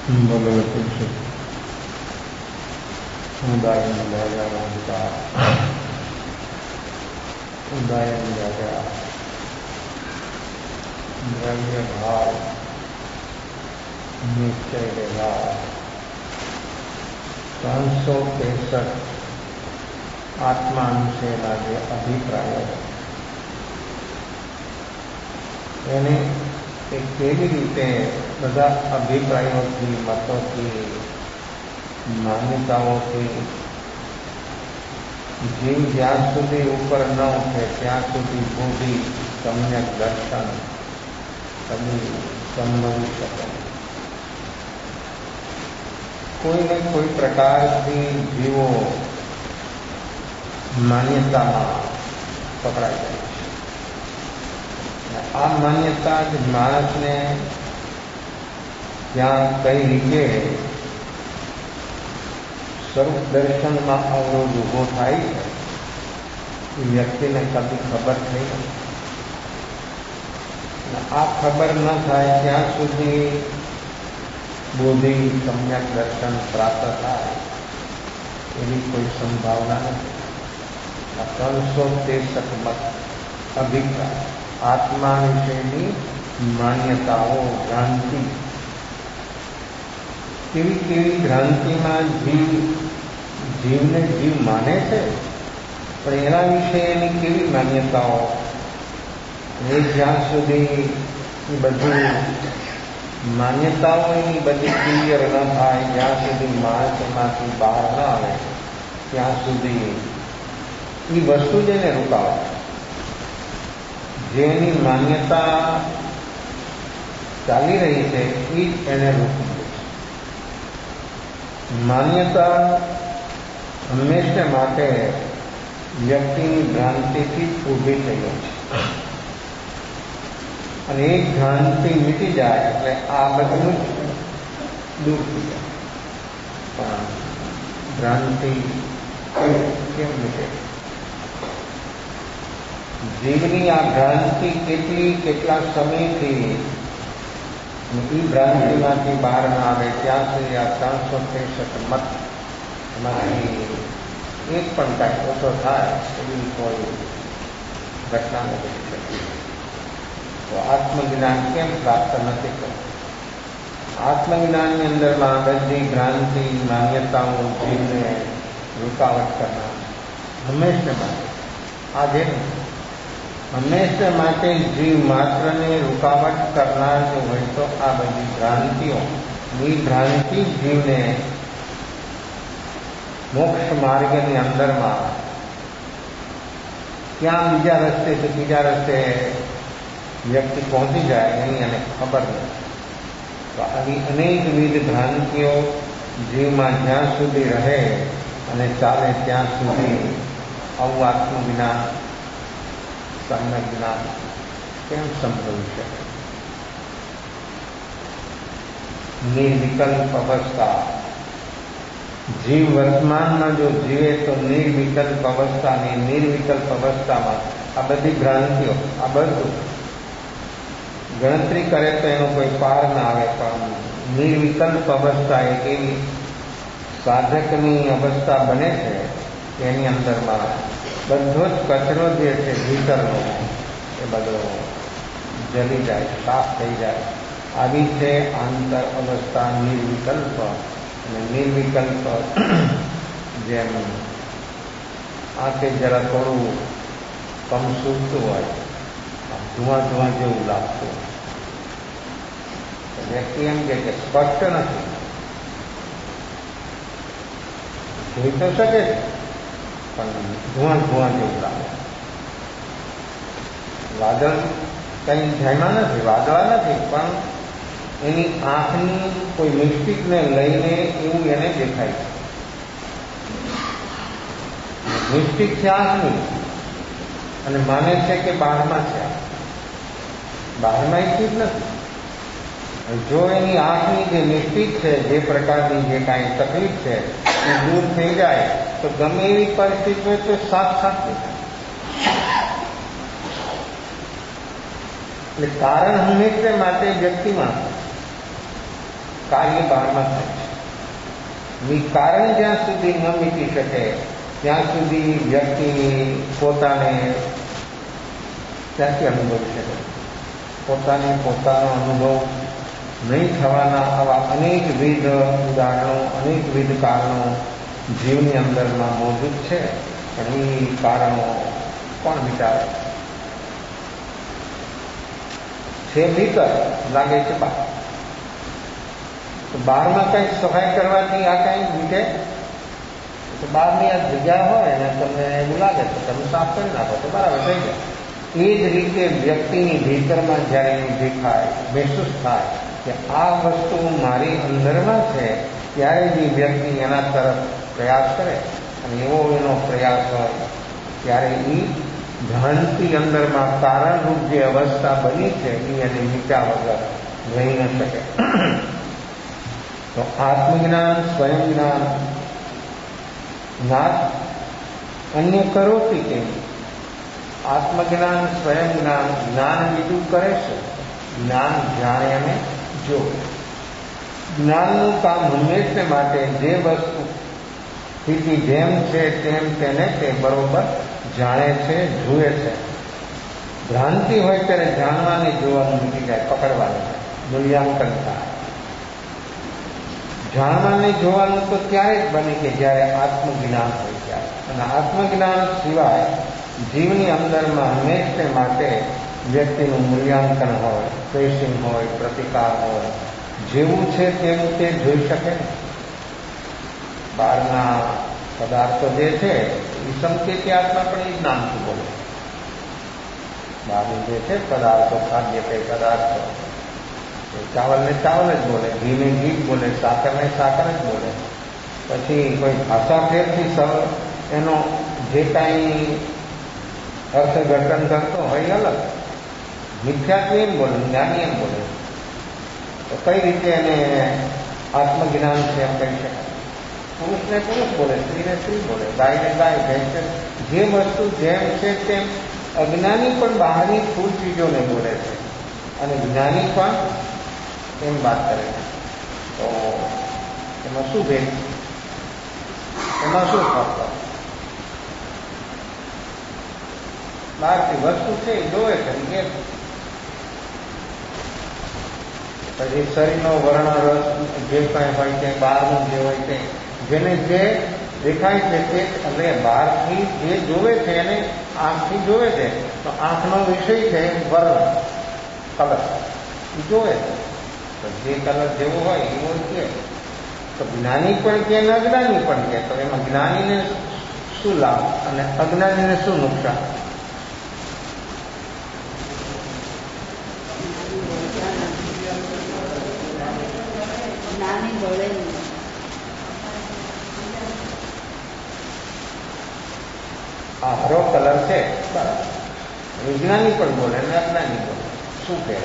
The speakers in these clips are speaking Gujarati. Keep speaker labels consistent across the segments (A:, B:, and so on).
A: ભગવતી છે ઉદાયન રાજા ઉદાયન રાજા દ્રવ્ય ભાવ નિશ્ચય વ્યવહાર 363 આત્મા વિશેના જે અભિપ્રાયો એને એ કેવી રીતે બધા અભિપ્રાયોથી મતોથી માન્યતાઓથી જીવ જ્યાં સુધી ઉપર ન ઉઠે ત્યાં સુધી બુદ્ધિ સમ્યક દર્શન કદી સંભવી શકે. કોઈને કોઈ પ્રકારથી જીવો માન્યતામાં પકડાઈ જાય છે. આ માન્યતા જ માણસને ત્યાં કઈ રીતે સ્વરૂપ દર્શનમાં અવરોધ ઊભો થાય છે એ વ્યક્તિને કદી ખબર થઈ નથી. આ ખબર ન થાય ત્યાં સુધી બુદ્ધિ સમ્યક દર્શન પ્રાપ્ત થાય એવી કોઈ સંભાવના નથી. 363 મત અભિપ્રાય આત્મા વિશેની માન્યતાઓ ભ્રાંતિ કેવી કેવી ભ્રાંતિમાં જીવને જીવ માને છે પણ એના વિશેની કેવી માન્યતાઓ એ જ્યાં સુધી એ બધી માન્યતાઓ એની બધી ક્લિયર ન થાય જ્યાં સુધી માણસ એમાંથી બહાર ન આવે ત્યાં સુધી એ વસ્તુ જ એને રોકાવે. જેની માન્યતા ચાલી રહી છે એ જ એને રોકી દે છે. માન્યતા હંમેશા માટે વ્યક્તિની ભ્રાંતિથી જ ઊભી થઈ ગઈ છે અને એક ભ્રાંતિ મીટી જાય એટલે આ બધું જ દૂર થઈ જાય. પણ ભ્રાંતિ કેમ મીટે? જીવની આ ભ્રાંતિ કેટલા સમયથી એ ભ્રાંતિમાંથી બહાર ના આવે ત્યાં સુધી આ 363 મત એમાંથી એક પણ કાંઈ ઓછો થાય એવી કોઈ ઘટના નથી શકતી. તો આત્મજ્ઞાન કેમ પ્રાપ્ત નથી કરતું? આત્મજ્ઞાનની અંદરમાં બધી ભ્રાંતિ માન્યતાઓ જીવને રૂકાવટ કરનાર હંમેશા માટે આજે હંમેશા માટે જીવ માત્રને રૂકાવટ કરનાર જો હોય તો આ બધી ભ્રાંતિઓ ભ્રાંતિ જીવને મોક્ષ માર્ગની અંદરમાં ક્યાં બીજા રસ્તેથી બીજા રસ્તે વ્યક્તિ પહોંચી જાય એની એને ખબર નથી. તો આવી અનેકવિધ ભ્રાંતિઓ જીવમાં જ્યાં સુધી રહે અને ચાલે ત્યાં સુધી આવું આત્મજ્ઞાન સમ્યક જ્ઞાન કેમ સંભવી શકે? નિર્વિકલ્પ અવસ્થા જીવ વર્તમાનમાં જો જીવે તો નિર્વિકલ્પ અવસ્થાની નિર્વિકલ્પ અવસ્થામાં આ બધી ભ્રાંતિઓ આ બધું ગણતરી કરે તો એનો કોઈ પાર ના આવે. પણ નિર્વિકલ્પ અવસ્થા એક એવી સાધકની અવસ્થા બને છે એની અંદરમાં બધો જ કચરો જે છે ભીતરનો એ બધો જલી જાય, સાફ થઈ જાય. આવી છે આંતર અવસ્થા નિર્વિકલ્પ. અને નિર્વિકલ્પ જેમ આંખે જરા થોડું કમ સૂકતું હોય, ધુઆ જેવું લાગતું વ્યક્તિ એમ કે સ્પષ્ટ નથી, જોઈ તો શકે છે પણ ધુઆ જેવું લાગે. વાદળ કઈ જાયમાં નથી, વાદળા નથી, પણ એની આંખની કોઈ મિસ્ટિકને લઈને એવું એને દેખાય છે. મિસ્ટિક છે આંખની અને માને છે કે બહારમાં છે, બહારમાં એ ચીજ નથી. જો એની આંખની જે મિસ્ટિક છે, જે પ્રકારની જે કાંઈ તકલીફ છે એ દૂર થઈ જાય તો ગમે એવી પરિસ્થિતિ હોય તો સાફ દેખાય. એટલે કારણ હંમેશા માટે વ્યક્તિમાં કાર્ય બહારમાં થાય છે. કારણ જ્યાં સુધી ન મીટી શકે ત્યાં સુધી વ્યક્તિ પોતાને ત્યાંથી અનુભવી શકે. પોતાનો અનુભવ નહીં થવાના આવા અનેકવિધ ઉદાહરણો, અનેકવિધ કારણો જીવની અંદરમાં મોજૂદ છે. પણ એ કારણો કોણ મિટાવે છે? ભીતર લાગે છે બહાર. તો બહારમાં કંઈ સફાઈ કરવાથી આ કંઈ મીટે? તો બહારની આ જગ્યા હોય ને તમને એવું લાગે તો તમે સાફ કરી નાખો તો બરાબર થઈ જાય. એ જ રીતે વ્યક્તિની ભીતરમાં જ્યારે દેખાય, મહેસૂસ થાય કે આ વસ્તુ મારી અંદરમાં છે, ત્યારે જે વ્યક્તિ એના તરફ પ્રયાસ કરે અને એવો એનો પ્રયાસ હોય ત્યારે એ ભ્રાંતિ અંદરમાં કારણરૂપ જે અવસ્થા બની છે એ એને મીટ્યા વગર રહી ન શકે. તો આત્મજ્ઞાન, સ્વયં જ્ઞાન, નાથ અન્ય કરોતી કેમ? આત્મજ્ઞાન, સ્વયં જ્ઞાન, જ્ઞાન બીજું કરે છે. જ્ઞાન જાણે અને જો. જ્ઞાનનું કામ હંમેશને માટે જે વસ્તુ સ્થિતિ જેમ છે તેમ તેને તે બરોબર જાણે છે, જુએ છે. ભ્રાંતિ હોય ત્યારે જાણવાની, જોવાનું મૂકી જાય, પકડવાનું, મૂલ્યાંકન થાય. જાણવાને જોવાનું તો ત્યારે જ બને કે જ્યારે આત્મજ્ઞાન હોય ત્યારે. અને આત્મજ્ઞાન સિવાય જીવની અંદરમાં હંમેશને માટે વ્યક્તિનું મૂલ્યાંકન હોય, ટ્રેસિંગ હોય, પ્રતિકાર હોય. જેવું છે તેવું તે જોઈ શકે ને. બહારના પદાર્થો જે છે એ સંકેતી આત્મા પણ એ જ્ઞાનથી બોલે. બહારની જે છે પદાર્થો, ખાદ્ય કે પદાર્થો, ચાવલને ચાવલ જ બોલે, ઘીને ઘી જ બોલે, સાકરને સાકર જ બોલે. પછી કોઈ ભાષા ફેરથી એનો જે કાંઈ અર્થઘટન કરતો હોય અલગ. મિથ્યાત્વ એમ બોલે, જ્ઞાની એમ બોલે. તો કઈ રીતે એને આત્મજ્ઞાન છે એમ કહી શકાય? પુરુષને પુરુષ બોલે, સ્ત્રીને સ્ત્રી બોલે, ગાયને ગાય, ભેંસને જે વસ્તુ જેમ છે તેમ. અજ્ઞાની પણ બહારની ફૂલ ચીજોને બોલે છે અને જ્ઞાની પણ એમ વાત કરે છે. તો એમાં શું ભેદ? એમાં શું ફરક? બહારથી વસ્તુ છે એ જોવે છે કે પછી શરીરનો વર્ણ, રસ જે કંઈ હોય તે બહારનું જે હોય તે જેને જે દેખાય છે તે, એટલે બહારથી જે જોવે છે એને આંખથી જોવે છે. તો આંખનો વિષય છે વર્ણ, કલર. એ જોવે છે તો જે કલર જેવો હોય એવો કે. તો જ્ઞાની પણ કે ને અજ્ઞાની પણ કે. તો એમાં જ્ઞાનીને શું લાભ અને અજ્ઞાનીને શું નુકસાન? આ હરો કલર છે, વિજ્ઞાની પણ બોલે ને અજ્ઞાની બોલે. શું કહે?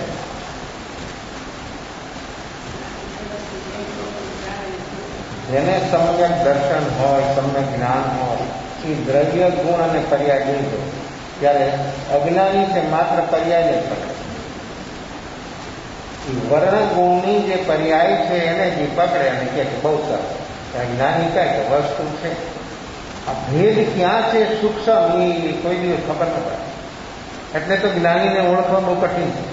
A: જેને સમ્યક દર્શન હોય, સમ્યક જ્ઞાન હોય, એ દ્રવ્ય, ગુણ અને પર્યાય લીધો. ત્યારે અજ્ઞાની છે માત્ર પર્યાયને જ પકડે. એ વર્ણ ગુણની જે પર્યાય છે એને જે પકડે અને કહે કે બહુ સરસ. જ્ઞાની કહે કે વસ્તુ છે. આ ભેદ ક્યાં છે સૂક્ષ્મ એ કોઈ દિવસ ખબર ન પડે. એટલે તો જ્ઞાનીને ઓળખવા બહુ કઠિન છે.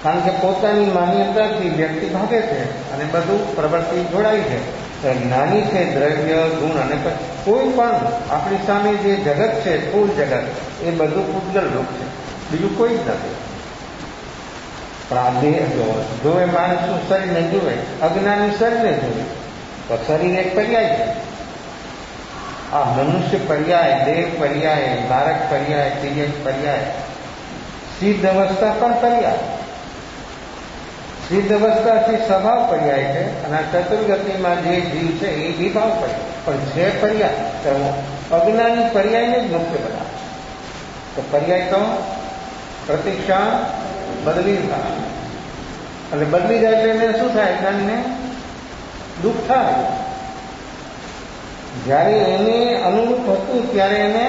A: કારણ કે પોતાની માન્યતાથી વ્યક્તિ ભાગે છે અને બધું પ્રવૃત્તિ જોડાય છે. તો જ્ઞાની છે દ્રવ્ય, ગુણ અને કોઈ પણ આપણી સામે જે જગત છે, સ્થૂળ જગત, એ બધું પૂજલ રૂપ છે, બીજું કોઈ જ નથી. પણ આ દેહ જોવે માણસ શું શરીરને જુએ, અજ્ઞાની શરીરને જુએ. તો શરીર એક પર્યાય છે. આ મનુષ્ય પર્યાય, દેહ પર્યાય, બાળક પર્યાય, તિર્યક પર્યાય, સિદ્ધ અવસ્થા પણ પર્યાય. સિદ્ધ અવસ્થાથી સ્વભાવ પર્યાય છે અને આ ચતુર્ગતિમાં જે જીવ છે એ વિભાવ પર્યાય. પણ છે પર્યાય તો અજ્ઞાની પર્યાયને જ મુખ્ય બનાવે. તો પર્યાય તો પ્રતિક્ષા બદલી થાય. એટલે બદલી જાય એટલે એને શું થાય? જ્ઞાનીને દુઃખ થાય. જ્યારે એને અનુરૂપ હતું ત્યારે એને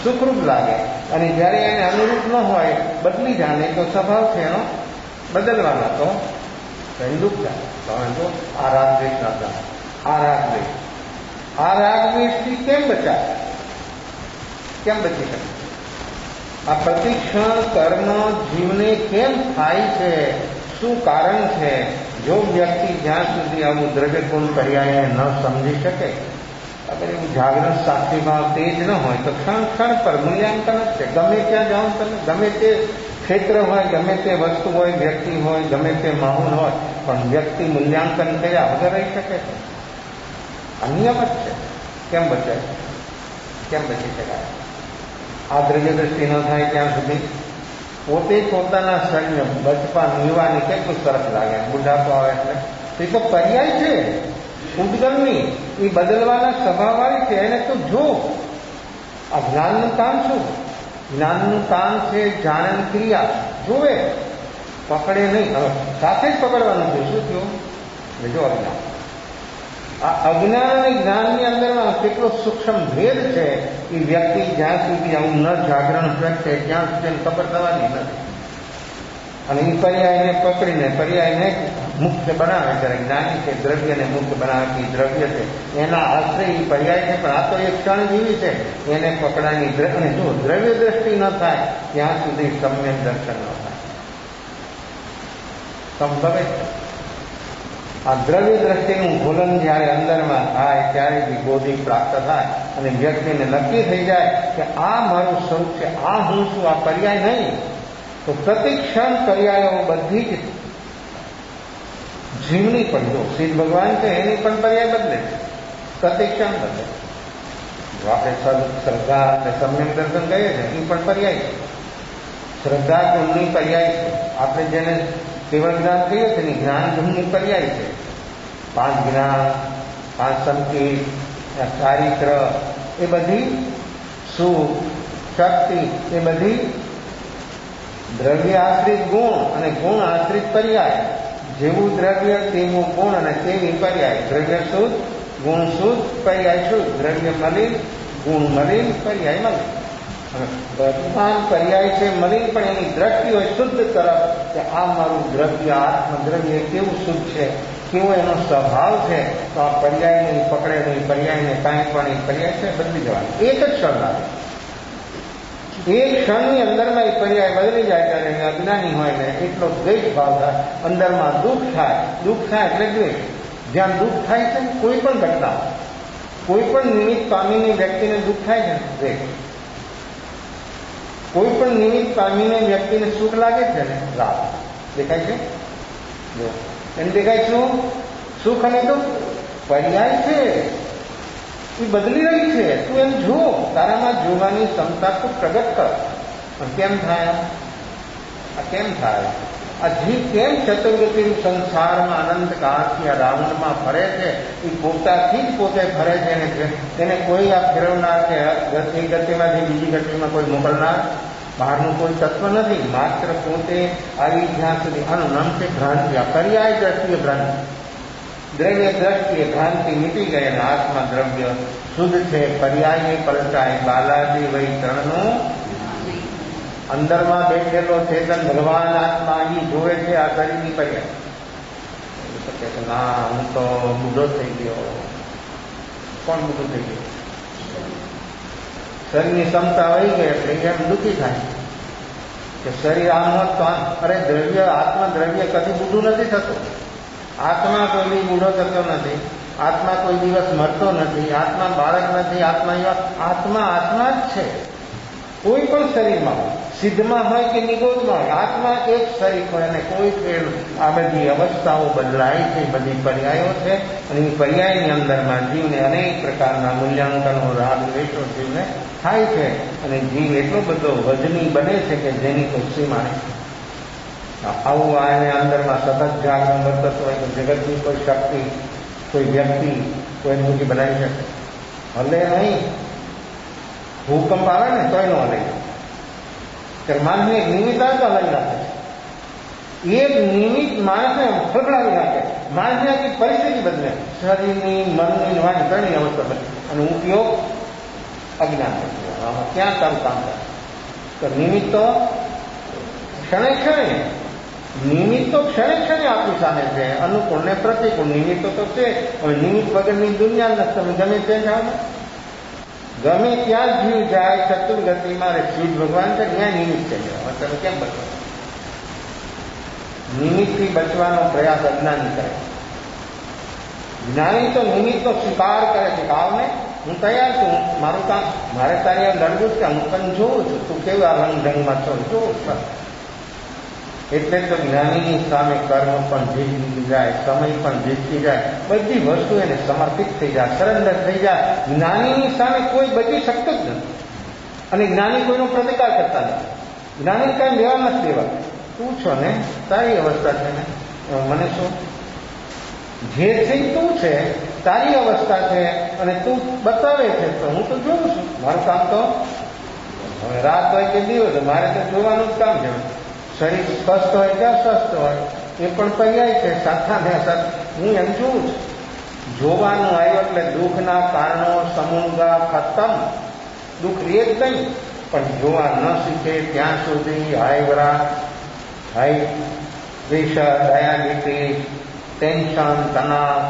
A: સુખરૂપ લાગે અને જ્યારે એને અનુરૂપ ન હોય, બદલી જાણે તો સ્વભાવ છે એનો બદલવાનો. તો કઈ દુઃખ થાય. તમે જો આ રાગ દ્વેષ ના થાય, આ રાગ દ્વેષ, આ રાગ દ્વેષથી કેમ બચાય? કેમ બચી શકે? આ પ્રતિક્ષણ કર્મ જીવને કેમ થાય છે? શું કારણ છે? જો વ્યક્તિ જ્યાં સુધી આવું દ્રવ્ય ગુણ પર્યાય ન સમજી શકે, અગર એવું જાગૃત સાક્ષીભાવ તેજ ન હોય તો ક્ષણ ક્ષણ પર મૂલ્યાંકન જ છે. ગમે ત્યાં જાઓ તમે, ગમે તે ક્ષેત્ર હોય, ગમે તે વસ્તુ હોય, વ્યક્તિ હોય, ગમે તે માહોલ હોય, પણ વ્યક્તિ મૂલ્યાંકન કર્યા વગર રહી શકે છે? અનિયમ જ છે. કેમ બચે? કેમ બચી શકાય? આ દ્રવ્ય દ્રષ્ટિ ન થાય ત્યાં સુધી પોતે પોતાના શરીર બચપન યુવાની કેટલું સરસ લાગે, બુઢાપો આવે એટલે એ તો પર્યાય છે ઉદ્ગમની, એ બદલવાના સ્વભાવવાળી છે. એને તો જો આ જ્ઞાનનું કામ શું? જ્ઞાનનું કામ છે જાણન ક્રિયા. જોવે, પકડે નહીં. હવે સાથે જ પકડવાનું છે. શું થયું? જો અજ્ઞાન. આ અજ્ઞાન અને જ્ઞાનની અંદરમાં કેટલો સૂક્ષ્મ ભેદ છે. એ વ્યક્તિ જ્યાં સુધી આવું ન જાગરણ કરશે ત્યાં સુધી ખબર થવાની નથી. અને એ પર્યાયને પકડીને પર્યાયને મુક્ત બનાવે ત્યારે જ્ઞાની છે દ્રવ્યને મુક્ત બનાવે કે દ્રવ્ય છે એના આશ્રય એ પર્યાય છે. પણ આ તો એક ક્ષણ જીવી છે, એને પકડાની. અને જો દ્રવ્ય દ્રષ્ટિ ન થાય ત્યાં સુધી સમ્યક દર્શન ન થાય. સંભવે આ દ્રવ્ય દ્રષ્ટિનું ભૂલન જ્યારે અંદરમાં થાય ત્યારે જ બોધિ પ્રાપ્ત થાય અને વ્યક્તિને નક્કી થઈ જાય કે આ મારું સ્વરૂપ છે, આ હું છું, આ પર્યાય નહીં. તો પ્રતિક્ષણ પર્યાયો બધી જ જીવની પણ જો સિદ્ધ ભગવાન છે એની પણ પર્યાય બદલે છે, પ્રતિક્ષણ બદલે. જો આપણે શ્રદ્ધા અને સમ્યક દર્શન કહીએ છીએ એ પણ પર્યાય છે. શ્રદ્ધા ગુણની પર્યાય છે. આપણે જેને કેવળ જ્ઞાન કહીએ છીએ ને જ્ઞાન ગુણની પર્યાય છે. 5 જ્ઞાન, 5 સંકેત, ચારિત્ર, એ બધી સુખ શક્તિ, એ બધી દ્રવ્ય આશ્રિત ગુણ અને ગુણ આશ્રિત પર્યાય. જેવું દ્રવ્ય તેવું ગુણ અને તેવી પર્યાય. દ્રવ્ય શુદ્ધ, ગુણ શુદ્ધ, પર્યાય શુદ્ધ. દ્રવ્ય મલિન, ગુણ મલિન, પર્યાય મલિન. વર્તમાન પર્યાય છે મલિન, પણ એની દ્રષ્ટિ હોય શુદ્ધ તરફ કે આ મારું દ્રવ્ય, આત્મદ્રવ્ય કેવું શુદ્ધ છે, કેવો એનો સ્વભાવ છે. તો આ પર્યાયને પકડે નહીં, પર્યાયને કાંઈ પણ એ પર્યાય છે બદલી જવાનું. એક જ ક્ષણ લાગે. એક ક્ષણની અંદરમાં એ પર્યાય બદલી જાય ત્યારે અજ્ઞાની હોય ને એટલો દ્વેષ ભાવ થાય, અંદરમાં દુઃખ થાય. દુઃખ થાય એટલે દ્વેષ. જ્યાં દુઃખ થાય છે કોઈ પણ ઘટના, કોઈ પણ નિમિત્ત પામીને વ્યક્તિને દુઃખ થાય છે ને દ્વેષ. કોઈ પણ નિમિત્ત પામીને વ્યક્તિને સુખ લાગે છે ને રાગ. દેખાય છે? જો એને દેખાય શું? સુખ અને દુઃખ પર્યાય છે, એ બદલી રહી છે. તું એમ જો, તારામાં જોવાની ક્ષમતા તું પ્રગટ કર. પણ કેમ થાય? આ કેમ થાય? આ જીવ કેમ ચતુર્ગતિ સંસારમાં અનંત કાળથી આ રાવણમાં ફરે છે? એ પોતાથી જ પોતે ફરે છે ને તેને કોઈ આ ફેરવનાર કે એ ગતિમાંથી બીજી ગતિમાં કોઈ મોકલનાર બહારનું કોઈ તત્વ નથી. માત્ર પોતે આવી જ્યાં સુધી આનું નામ છે ભ્રાંતિ. આ પર્યાય દ્રષ્ટિએ ભ્રાંતિ. દ્રવ્ય દ્રષ્ટિએ ભ્રાંતિ મીટી ગઈ અને આત્મા દ્રવ્ય શુદ્ધ છે. પર્યાય પલટાય બાલાજી વૈતરણનું અંદરમાં બેઠેલો ચેતન ભગવાન આત્મા એ જોવે છે આ શરીરની પર્યાય. ના, હું તો બુઢો થઈ ગયો. કોણ બુઢો થઈ ગયો? શરીરની ક્ષમતા વહી ગઈ એટલે એમ દુઃખી થાય કે શરીર આમ હોત તો આમ. અરે દ્રવ્ય, આત્મા દ્રવ્ય કદી બુઢું નથી થતું. આત્મા કોઈ દી બુઢો થતો નથી. આત્મા કોઈ દિવસ મરતો નથી. આત્મા બાળક નથી. આત્મા આત્મા જ છે. કોઈ પણ શરીરમાં હોય, સિદ્ધમાં હોય કે નિગોદમાં હોય, આત્મા એક શરીર હોય અને કોઈ ફેર આ બધી અવસ્થાઓ બદલાય છે. બધી પર્યાયો છે અને એ પર્યાયની અંદરમાં જીવને અનેક પ્રકારના મૂલ્યાંકનો, રાગ દ્વેષો જીવને થાય છે અને જીવ એટલો બધો વજની બને છે કે જેની કોઈ સીમા નહીં. આવું આને અંદરમાં સતત જાગરણ વર્તતો હોય તો જગતની કોઈ શક્તિ, કોઈ વ્યક્તિ કોઈ મૂકી બનાવી શકે? હલે નહીં. ભૂકંપ આવે ને તો એનો હલે. માણસને એક નિમિત્ત આવે તો હલાવી નાખે. એક નિમિત્ત માણસને ખડખડાવી નાખે. માણસને આખી પરિસ્થિતિ બદલે. શરીરની, મનની, વાણી ત્રણેય અવસ્થા બદલે. અને ઉપયોગ અજ્ઞાન. ક્યાં તારું કામ કરે? તો નિમિત્ત તો ક્ષણે ક્ષણે નિમિત્ત તો ક્ષણે ક્ષણે આપણી સામે છે, અનુકૂળ ને પ્રતિકૂળ નિમિત્તો તો છે. હવે નિમિત્ત વગરની દુનિયા નથી. તમે ગમે ત્યાં જાઓ ને, ગમે ત્યાં જીવ જાય ચતુર્ગતિમાં શિવ ભગવાન છે, ત્યાં નિમિત્ત છે. તમે કેમ બચો? નિમિત્તથી બચવાનો પ્રયાસ અજ્ઞાની કરે. જ્ઞાની તો નિમિત્તનો સ્વીકાર કરે છે કે આવને હું તૈયાર છું, મારું કામ, મારે તારી લડવું છે, હું તને જોઉં છું, તું કેવા રંગમાં છો જોઉં છું. એટલે તો જ્ઞાનીની સામે કર્મ પણ જીતી જાય, સમય પણ જીતી જાય, બધી વસ્તુ એને સમર્પિત થઈ જાય, સરેન્ડર થઈ જાય. જ્ઞાનીની સામે કોઈ બચી શકતું જ નથી. અને જ્ઞાની કોઈનો પ્રતિકાર કરતા નથી. જ્ઞાની કાંઈ લેવા નથી દેવા. તું છો ને, તારી અવસ્થા છે ને, મને શું? જે થઈ તું છે, તારી અવસ્થા છે, અને તું બતાવે છે તો હું તો જોઉં છું. મારું કામ તો હવે રાત હોય કે દિવસ, મારે તો જોવાનું જ કામ છે. શરીર સ્વસ્થ હોય કે અસ્વસ્થ હોય એ પણ પર્યાય છે. સાથા ને સાથે હું એમ જોઉં છું. જોવાનું આવ્યું એટલે દુઃખના કારણો સમૂંગા ખતમ. દુઃખ રે જ નહીં, પણ જોવા ન શીખે ત્યાં સુધી હાઈવરા, હાઈ પ્રેશર, ડાયાબિટીસ, ટેન્શન, તણાવ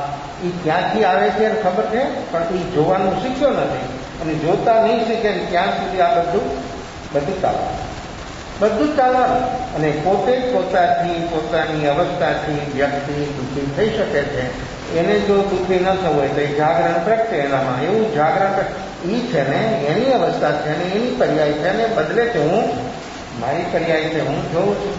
A: એ ક્યાંથી આવે છે ખબર છે, પણ એ જોવાનું શીખ્યો નથી. અને જોતા નહીં શીખે ત્યાં સુધી આ બધું ચાલવાનું. અને પોતે જ પોતાની અવસ્થાથી વ્યક્તિ દુઃખી થઈ શકે છે. એને જો દુઃખી ન થવું હોય તો એ જાગરણ પ્રગટે એનામાં. એવું જાગરણ એ છે ને, એની અવસ્થા છે ને, એની પર્યાય છે ને, બદલે છે હું, મારી પર્યાય છે, હું જોઉં છું.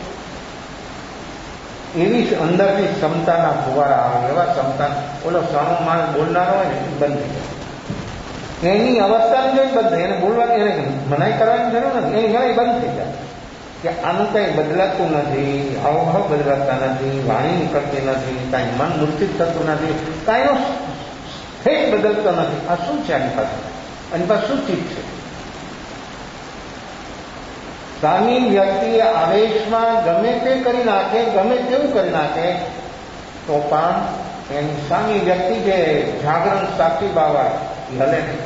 A: એવી અંદરની ક્ષમતાના ફુવારા આવે. એવા ક્ષમતા ઓલો સામો માણસ બોલનારો હોય ને બંધ થઈ જાય. એની અવસ્થાને જોઈ બંધ, એને બોલવાની, એને મનાઈ કરવાની જરૂર નથી. એની ઘણી બંધ થઈ જાય કે આનું કંઈ બદલાતું નથી, હાવભાવ બદલાતા નથી, વાણી નીકળતી નથી, કાંઈ મન મૂર્છિત થતું નથી, કાંઈનો ફેટ બદલતો નથી. આ શું છે આની પાસે? આની પાસે શું ચીજ છે? સામી વ્યક્તિ આવેશમાં ગમે તે કરી નાખે, ગમે તેવું કરી નાખે, તો પણ એની સામી વ્યક્તિ જે જાગરણ સાક્ષી બાવા એ હલે નહીં.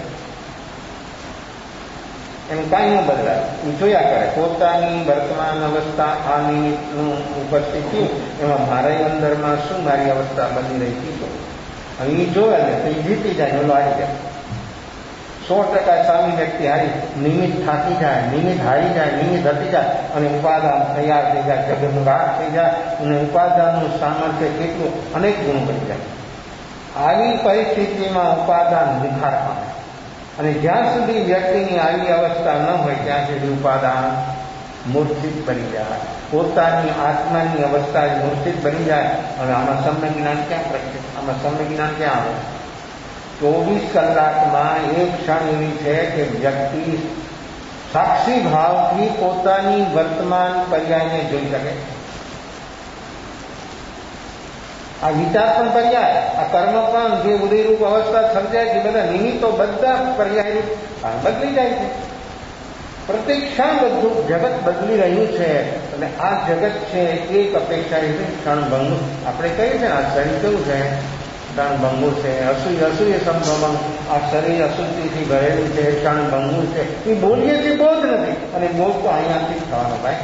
A: એનું કાંઈ ન બદલાય. એ જોયા કરે પોતાની વર્તમાન અવસ્થા, આ નિમિત્તનું ઉપસ્થિત થયું, એમાં મારા અંદરમાં શું મારી અવસ્થા બની રહી હતી. અને એ જોવે ને તો એ જીતી જાય, ઓલો હારી જાય. 100% સામી વ્યક્તિ હારી. નિમિત્ત થાકી જાય, નિમિત્ત હારી જાય, નિમિત્ત હટી જાય, અને ઉપાદાન તૈયાર થઈ જાય, જગમગાટ થઈ જાય, અને ઉપાદાનનું સામર્થ્ય કેટલું અનેક ગુણ બની જાય. આવી પરિસ્થિતિમાં ઉપાદાન નિખાર પામે. અને જ્યાં સુધી વ્યક્તિની આવી અવસ્થા ન હોય ત્યાં સુધી ઉપાદાન મૂર્છિત બની જાય. પોતાની આત્માની અવસ્થા મૂર્છિત બની જાય. અને આમાં સમ્ય જ્ઞાન ક્યાં પ્રગટે? આમાં સમ્ય જ્ઞાન ક્યાં આવે? 24 કલાકમાં એક ક્ષણ એવી છે કે વ્યક્તિ સાક્ષી ભાવથી પોતાની વર્તમાન પર્યાયને જોઈ શકે. આ વિચાર પણ પર્યાય, આ કર્મ પણ, જે ઉદયરૂપ અવસ્થા સર્જાય છે, બધા નિમિત્તો બધા પર્યાય બદલી જાય છે. પ્રત્યેક ક્ષણ બધું જગત બદલી રહ્યું છે. અને આ જગત છે એક અપેક્ષા એ ક્ષણભંગુર. આપણે કહીએ છીએ આ શરીર કેવું છે? ક્ષણભંગુર છે. અસૂય સંભવમ. આ શરીર અશુદ્ધિથી ભરેલું છે, ક્ષણભંગુર છે. એ બોલીએ છીએ બોધ નથી. અને બોધ તો અહીંયાથી જ થવાનો ભાઈ.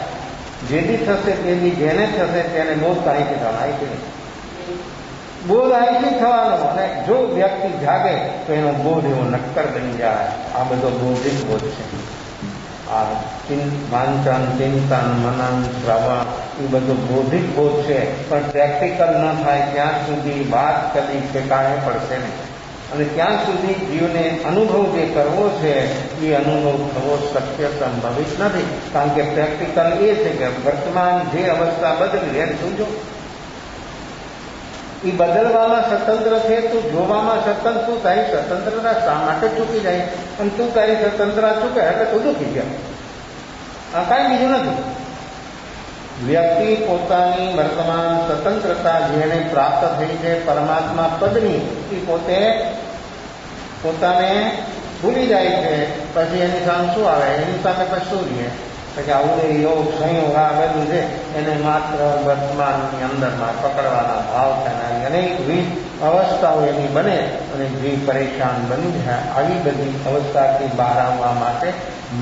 A: જેથી થશે તેની, જેને થશે તેને બોધ તો અહીંથી થવાનો. અહીંથી બોધ અહીંથી થવાનો. અને જો વ્યક્તિ જાગે તો એનો બોધ એવો નક્કર બની જાય. આ બધો બૌદ્ધિક બોધ છે. આ વાંચન, ચિંતન, મનન, શ્રવણ એ બધું બૌદ્ધિક બોધ છે. પણ પ્રેક્ટિકલ ન થાય ત્યાં સુધી વાત કદી ઠેકાણે પડશે નહીં. અને ત્યાં સુધી જીવને અનુભવ જે કરવો છે એ અનુભવ થવો શક્ય સંભવિત નથી. કારણ કે પ્રેક્ટિકલ એ છે કે વર્તમાન જે અવસ્થા બદલી એમ સમજો. એ બદલવામાં સ્વતંત્ર છે, તું જોવામાં સ્વતંત્ર. તું તારી સ્વતંત્રતા શા માટે ચૂકી જાય? અને તું તારી સ્વતંત્રતા ચૂકે એટલે તું દુઃખી જાય. આ કાંઈ બીજું નથી. વ્યક્તિ પોતાની વર્તમાન સ્વતંત્રતા જેને પ્રાપ્ત થઈ છે પરમાત્મા પદની, એ પોતાને ભૂલી જાય છે. પછી એની સામે શું આવે? એની સામે પછી શું રહે? કે આ ઉદય યોગ સંયોગ આ બધું છે એને માત્ર વર્તમાનની અંદરમાં પકડવાના ભાવ છે અને અનેકવિધ અવસ્થાઓ એની બને અને જે પરેશાન બની જાય આવી બધી અવસ્થાથી બહાર આવવા માટે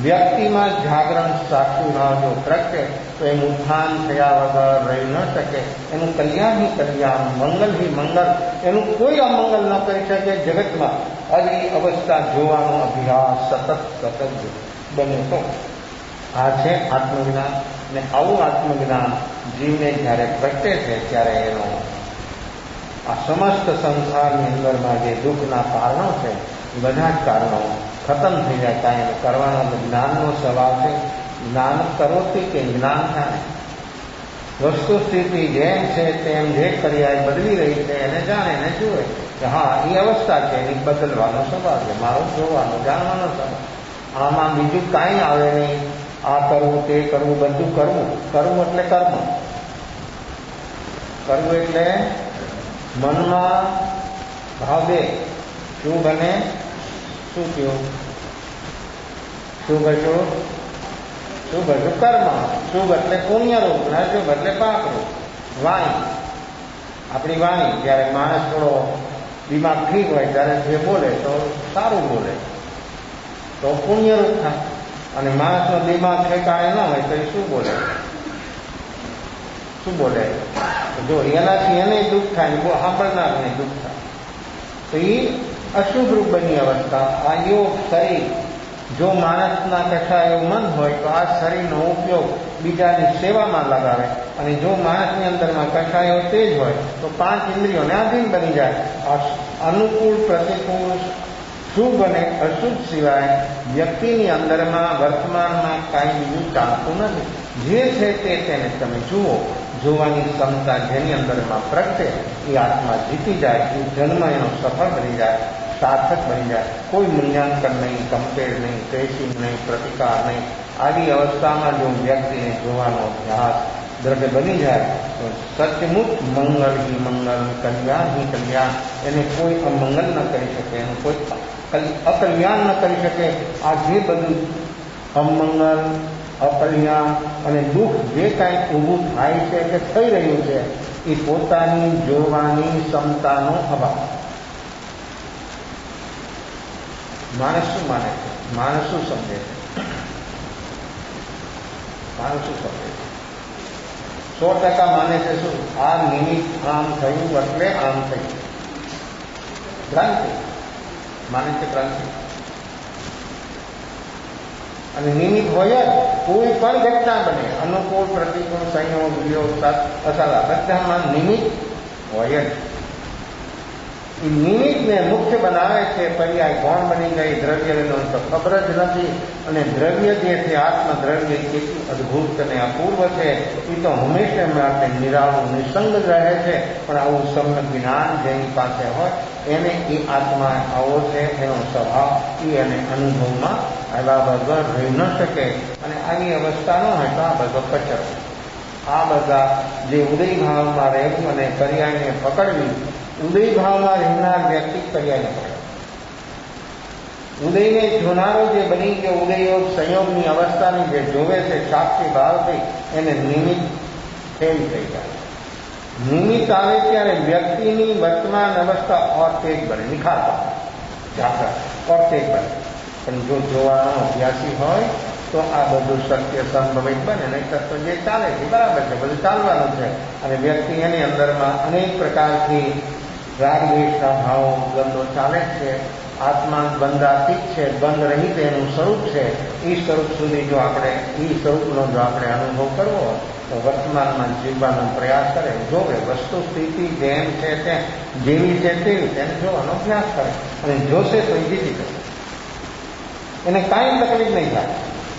A: વ્યક્તિમાં જાગરણ સાચું ભાવ જો પ્રગટે તો એનું ઉત્થાન થયા વગર રહી ન શકે. એનું કલ્યાણ હિ કલ્યાણ, મંગલ હિ મંગલ, એનું કોઈ અમંગલ ન કરી શકે જગતમાં. આવી અવસ્થા જોવાનો અભ્યાસ સતત બને તો આ છે આત્મજ્ઞાન. ને આવું આત્મજ્ઞાન જીવને જ્યારે પ્રગટે છે ત્યારે એનો આ સમસ્ત સંસારની અંદરમાં જે દુઃખના કારણો છે એ બધા જ કારણો ખતમ થઈ જાય. કાંઈ એને કરવાનો જ્ઞાનનો સવાલ છે. જ્ઞાન કરોથી કે જ્ઞાન થાય. વસ્તુ સ્થિતિ જેમ છે તેમ જે ક્રિયા બદલી રહી છે એને જાણે એને જુએ કે હા એ અવસ્થા છે એની બદલવાનો સવાલ છે, મારો જોવાનો જાણવાનો સવાલ. આમાં બીજું કાંઈ આવે નહીં. આ કરવું તે કરવું બધું કરવું. કરવું એટલે કર્મ. કરવું એટલે મનમાં ભાવ દે. શું બને? શું થયું? શું કરશું? શું કરશું? કર્મ. શુભ એટલે પુણ્યરૂપ, શુભ એટલે પાપરૂપ. વાણી, આપણી વાણી જ્યારે માણસ થોડો દિમાગ ઠીક હોય ત્યારે જે બોલે તો સારું બોલે તો પુણ્યરૂપ થાય. અને માણસનો દિમાગ ઠેકાણે ન હોય તો એ શું બોલે? શું બોલે? જો એનાથી એને દુઃખ થાય, બહુ સાંભળનારને દુઃખ થાય તો એ અશુભ રૂપ બની અવસ્થા. આ યોગ શરીર જો માણસના કશાયો મન હોય તો આ શરીરનો ઉપયોગ બીજાની સેવામાં લગાવે. અને જો માણસની અંદરમાં કશાયો તેજ હોય તો 5 ઇન્દ્રિયોને આધીન બની જાય. આ અનુકૂળ પ્રતિકૂળ શુભ અને અશુભ સિવાય વ્યક્તિની અંદરમાં વર્તમાનમાં કાંઈ બીજું ચાલતું નથી. જે છે તે તેને તમે જુઓ. જોવાની ક્ષમતા જેની અંદરમાં પ્રગટે એ આત્મા જીતી જાય. એ જન્મ એનો સફળ બની જાય, સાર્થક બની જાય. કોઈ મૂલ્યાંકન નહીં, કમ્પેર નહીં, ટ્રેસિંગ નહીં, પ્રતિકાર નહીં. આવી અવસ્થામાં જો વ્યક્તિને જોવાનો અભ્યાસ દ્રઢ બની જાય તો સચમુચ મંગલ હિ મંગલ, કલ્યાણ હિ કલ્યાણ. એને કોઈ અમંગલ ન કરી શકે, એનું કોઈ અકલ્યાણ ન કરી શકે. આ જે બધું અમંગલ, અકલ્યાણ અને દુઃખ જે કાંઈ ઊભું થાય છે કે થઈ રહ્યું છે એ પોતાની જોવાની ક્ષમતાનો અભાવ. માણસ શું માને છે? માણસ શું સમજે છે? માણસ શું સમજે છે? 100% માને છે શું? આ નિમિત્ત આમ થયું એટલે આમ થયું. ભ્રાંતિ માને છે, ભ્રાંતિ. અને નિમિત્ત હોય જ કોઈ પણ ઘટના બને, અનુકૂળ પ્રતિકૂળ સંયોગ વિયોગ અસાલા બધામાં નિમિત્ત હોય જ. એ નિમિત્તને મુખ્ય બનાવે છે. પર્યાય કોણ બની ગઈ દ્રવ્યનો તો ખબર જ નથી. અને દ્રવ્ય જે છે આત્મદ્રવ્ય કેટલું અદભુત અને અપૂર્વ છે એ તો હંમેશા માટે નિરાળું નિસંગ રહે છે. પણ આવું સમ્યક જ્ઞાન જેની પાસે હોય એને એ આત્મા આવો છે, એનો સ્વભાવ એ એને અનુભવમાં આવ્યા વગર રહી ન શકે. અને આવી અવસ્થા ન હોય તો આ બધો કચરો, આ બધા જે ઉદય ભાવમાં રહેવું અને પર્યાયને પકડવી, ઉદય ભાવમાં રહેનાર વ્યક્તિ પર્યાયને પકડે. ઉદયને જોનારો જે બની ગયો ઉદયયોગ સંયોગની અવસ્થાની જે જોવે છે સાક્ષી ભાવથી એને નિમિત્ત ફેલ થઈ જાય. નિમિત્ત આવે ત્યારે વ્યક્તિની વર્તમાન અવસ્થા ઓર તેજ બને, નિખાર જાગૃત ઓર તેજ બને. પણ જો જોવાનો અભ્યાસી હોય તો આ બધું સત્ય સંભવિત બને. નહીં તો જે ચાલે છે બરાબર છે, બધું ચાલવાનું છે. અને વ્યક્તિ એની અંદરમાં અનેક પ્રકારથી રાગ દ્વેષના ભાવો દ્વંદ્વો ચાલે છે. આત્મા બંધાતીત છે, બંધ રહિત એનું સ્વરૂપ છે. એ સ્વરૂપ સુધી જો આપણે એ સ્વરૂપનો જો આપણે અનુભવ કરવો હોય તો વર્તમાનમાં જીવવાનો પ્રયાસ કરે, જોવે વસ્તુ સ્થિતિ જેમ છે તેમ, જેવી છે તેવી તેને જોવાનો અભ્યાસ કરે અને જોશે તો એ જીતી જશે. એને કાંઈ તકલીફ નહીં થાય.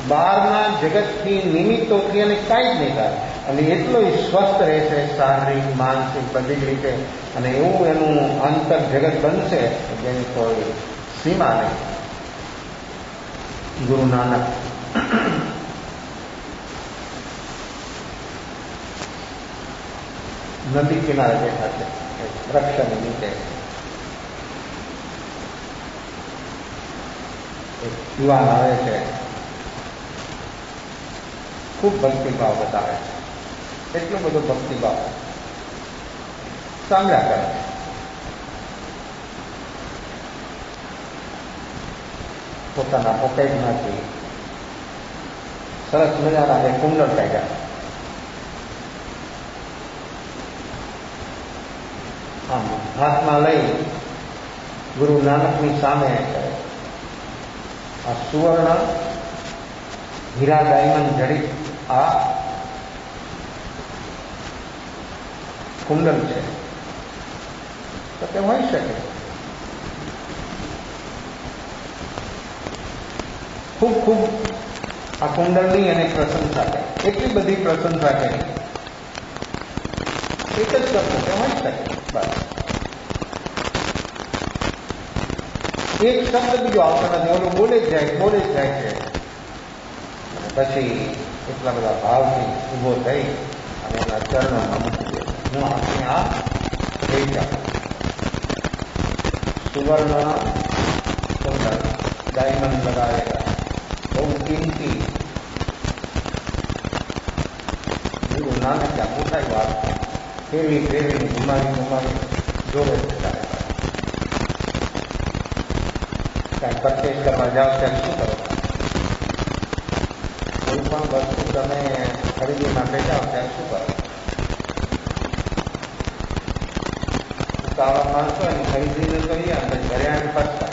A: બહારના જગતથી નિમિત્તોથી એને કાંઈ જ નહીં થાય. અને એટલો સ્વસ્થ રહેશે શારીરિક માનસિક બધી જ રીતે. અને એવું એનું અંતર જગત બનશે જેની કોઈ સીમા નહીં. ગુરુ નાનક નદી કિનારે બેઠા છે, વૃક્ષની નીચે. એક યુવાન આવે છે, ખૂબ ભક્તિભાવ બતાવે છે, એટલો બધો ભક્તિભાવ સાંભળ્યા કરે છે. પોતાના પોકેટમાંથી સરસ મજાના જે કુંડળ કાઢ્યા, આમ હાથમાં લઈ ગુરુ નાનકની સામે આ સુવર્ણ હીરા ડાયમંડ જડિત આ કુંડળ છે, તો તે હોઈ શકે. ખૂબ ખૂબ આ કુંડળની અને પ્રશંસા કરી, એટલી બધી પ્રશંસા કરી, એક જ શબ્દ તે હોઈ શકે. બસ એક શબ્દ બીજો આવતો નથી, ઓલું બોલે જ જાય છે. અને પછી એટલા બધા ભાવથી ઊભો થઈ અને એના ચરણોમાં મૂકી દે. હું આપણે આ થઈ જાઉં. સુવર્ણ કુંડળ ડાયમંડ લગાવેલા બહુ કિંમતી ગુરુ નાનક મોટાઈ વાત ફેરવી ઘુમાવી જોડે છે. કાંઈ પરચેસ કરવા જાઓ ત્યારે શું કરો? કોઈ પણ વસ્તુ તમે ખરીદી માટે જાઓ ત્યારે શું કરો? ઉતાવળા માણસો એની ખરીદી ન કરીએ અને ઘરે આવીને પાછા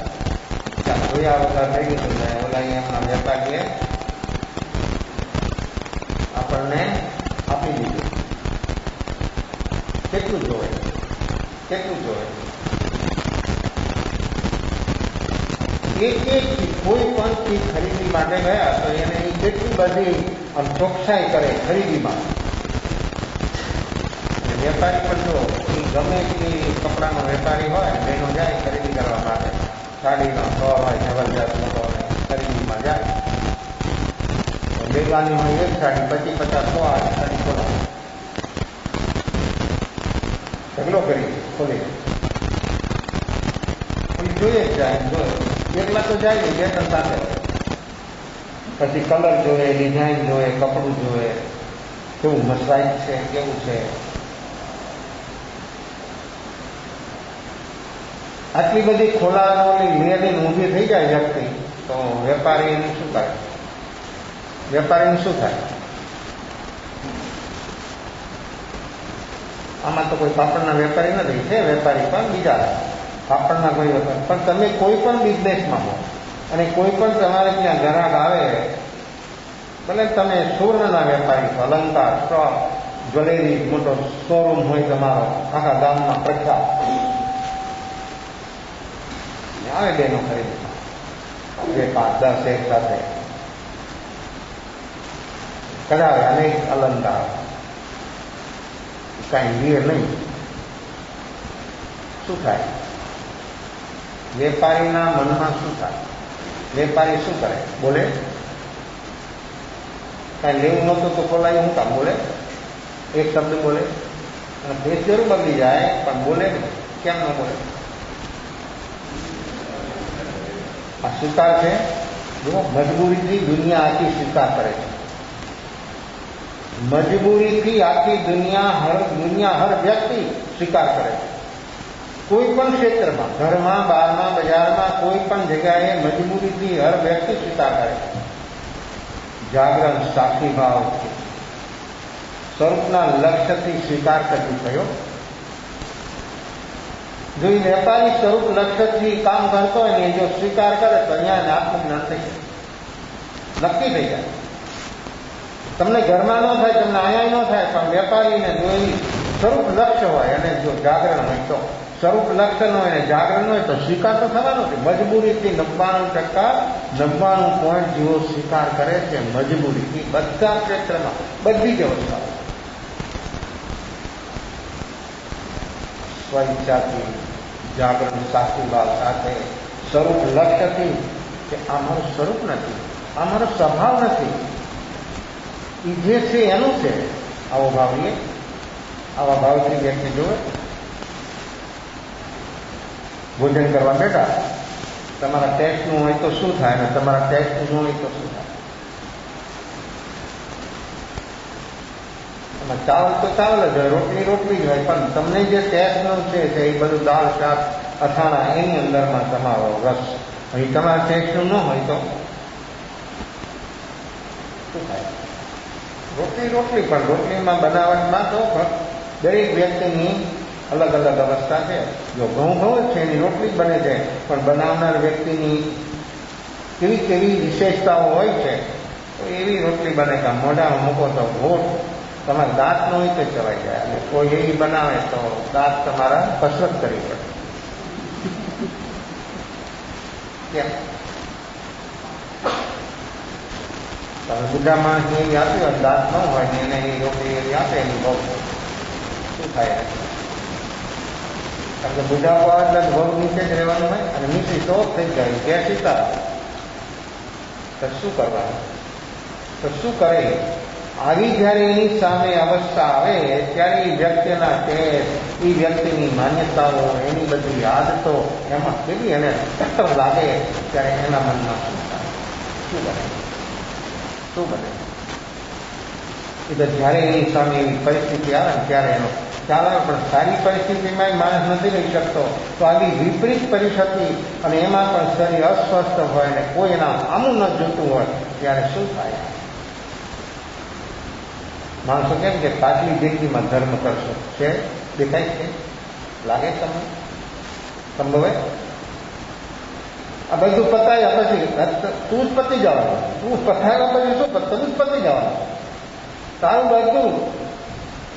A: ત્યાં જોયા વગર થઈ ગયું ને ઓલા એમના વેપારીએ આપણને આપી દીધું. કેટલું જોવે? એક કોઈ પણ ચીજ ખરીદી માટે ગયા તો એને કેટલી બધી ચોકસાઈ કરે ખરીદીમાં. વેપારી પણ જો ગમે તે કપડાનો વેપારી હોય એનો જાય ખરીદી કરવા માટે, સાડીનો સ્ટોર હોય જબરજસ્ત લોકો ખરીદીમાં જાય, લેવાની હોય એક સાડી 25-50 સાડી ખોલાવે, ઢગલો કરી ખોલી જોઈએ જ જાય. એકલા તો જાય બે ત્રણ સાથે, પછી કલર જોવે, ડિઝાઇન જોવે, કપડું જોવે, કેવું મસરાઈઝ છે, કેવું છે. આટલી બધી ખોલાવાની લેની ઊભી થઈ જાય વ્યક્તિ તો વેપારીનું શું થાય? આમાં તો કોઈ પાપડના વેપારી નથી, છે વેપારી પણ બીજા પાપડના કોઈ વેપારી. પણ તમે કોઈ પણ બિઝનેસમાં હો અને કોઈ પણ તમારે ત્યાં ગ્રાહક આવે, ભલે તમે સુવર્ણના વેપારી છો, અલંકાર, સ્ટોક, જ્વેલરી, મોટો શોરૂમ હોય તમારો આખા ગામમાં પ્રખ્યાત, આવે બેનો ખરીદી 2, 5, 10 એક સાથે કરાવે અનેક અલંકાર, કાંઈ વીર નહીં. શું થાય? વેપારીના મનમાં શું થાય? વેપારી શું કરે? બોલે? કાંઈ લેવું નહોતું તો ખોલાયું હું કામ બોલે? એક શબ્દ બોલે અને દેશ જરૂર બદલી જાય પણ બોલે નહીં. કેમ ન બોલે? આ સ્વીકાર છે. જો મજબૂરીથી દુનિયા આખી સ્વીકાર કરે છે. મજબૂરીથી આખી દુનિયા હર વ્યક્તિ સ્વીકાર કરે છે. કોઈ પણ ક્ષેત્રમાં, ઘરમાં, બહારમાં, બજારમાં, કોઈ પણ જગ્યાએ મજબૂરીથી હર વ્યક્તિ સ્વીકાર કરે છે. જાગરણ સાક્ષી ભાવ સ્વરૂપના લક્ષ્યથી સ્વીકાર કરવી થયો. જો એ વેપારી સ્વરૂપ લક્ષ્યથી કામ કરતો હોય ને જો સ્વીકાર કરે તો અહીંયા આત્મજ્ઞાન થઈ જાય, નક્કી થઈ જાય. તમને ઘરમાં ન થાય, તમને અહીંયા ન થાય, પણ વેપારીને જો એની સ્વરૂપ લક્ષ્ય હોય અને જો જાગરણ હોય તો, સ્વરૂપ લક્ષ્ય ન હોય ને જાગરણ હોય તો સ્વીકાર તો થવાનો છે. મજબૂરીથી 99% જેવો સ્વીકાર કરે છે. મજબૂરીથી બધા ક્ષેત્રમાં, બધી જ અવસ્થાઓ, સ્વઈચ્છાથી, જાગરણ સાક્ષીભાવ સાથે, સ્વરૂપ લક્ષ્યથી કે આ મારું સ્વરૂપ નથી, આ મારો સ્વભાવ નથી, એ જે છે એનું છે, આવો ભાવ લે. આવા ભાવથી વ્યક્તિ જોવે. ભોજન કરવા બેઠા, તમારા ટેસ્ટનું હોય તો શું થાય અને તમારા ટેસ્ટનું ન હોય તો શું થાય? ચાવલ તો ચાવલ જ હોય, રોટલી રોટલી જ હોય, પણ તમને જે ટેસ્ટનું છે એ બધું દાળ શાક અથાણા એની અંદરમાં તમારો રસ, એ તમારા ટેસ્ટનું ન હોય તો શું થાય? રોટલી રોટલી, પણ રોટલીમાં બનાવટમાં તો દરેક વ્યક્તિની અલગ અલગ અવસ્થા છે. જો ઘઉં ઘઉં જ છે એની રોટલી બને છે, પણ બનાવનાર વ્યક્તિની કેવી કેવી વિશેષતાઓ હોય છે, તો એવી રોટલી બને કે મોઢામાં મૂકો તો હોઠ તમારા દાંત ન હોય તો ચવાઈ જાય, અને કોઈ એવી બનાવે તો દાંત તમારા કસરત કરવી પડે. કેમ? તમે બુઢા માણસને એવી આપી હોય, દાંત ન હોય ને એને એ રોટલી એવી આપે એની બહુ શું થાય? કારણ કે બુઢાપો એટલે બહુ નીચે જ રહેવાનું હોય, અને નીચે તો થઈ જાય ગેસ સીતા, તો શું કરવાનું? તો શું કરે? આવી જ્યારે એની સામે અવસ્થા આવે ત્યારે એ વ્યક્તિના ટેસ્ટ, એ વ્યક્તિની માન્યતાઓ, એની બધી આદતો એમાં કેવી એને ટક્કર લાગે ત્યારે એના મનમાં શું થાય? શું બને? શું બને? એ તો જ્યારે એની સામે એવી પરિસ્થિતિ આવે ને ત્યારે એનો ખ્યાલ આવે. પણ સારી પરિસ્થિતિમાં માણસ નથી રહી શકતો, તો આવી વિપરીત પરિસ્થિતિ અને એમાં પણ શરીર અસ્વસ્થ હોય ને કોઈ એના આમું ન જોતું હોય ત્યારે શું થાય? માણસો કેમ કે પાછલી જિંદગીમાં ધર્મ કરશો છે, દેખાય છે, લાગે તમને સંભવે? આ બધું પતાવ્યા પછી તું જ પતી જવાનું, તું પતાવ્યા પછી શું તું જ પતી જવાનું, તારું બધું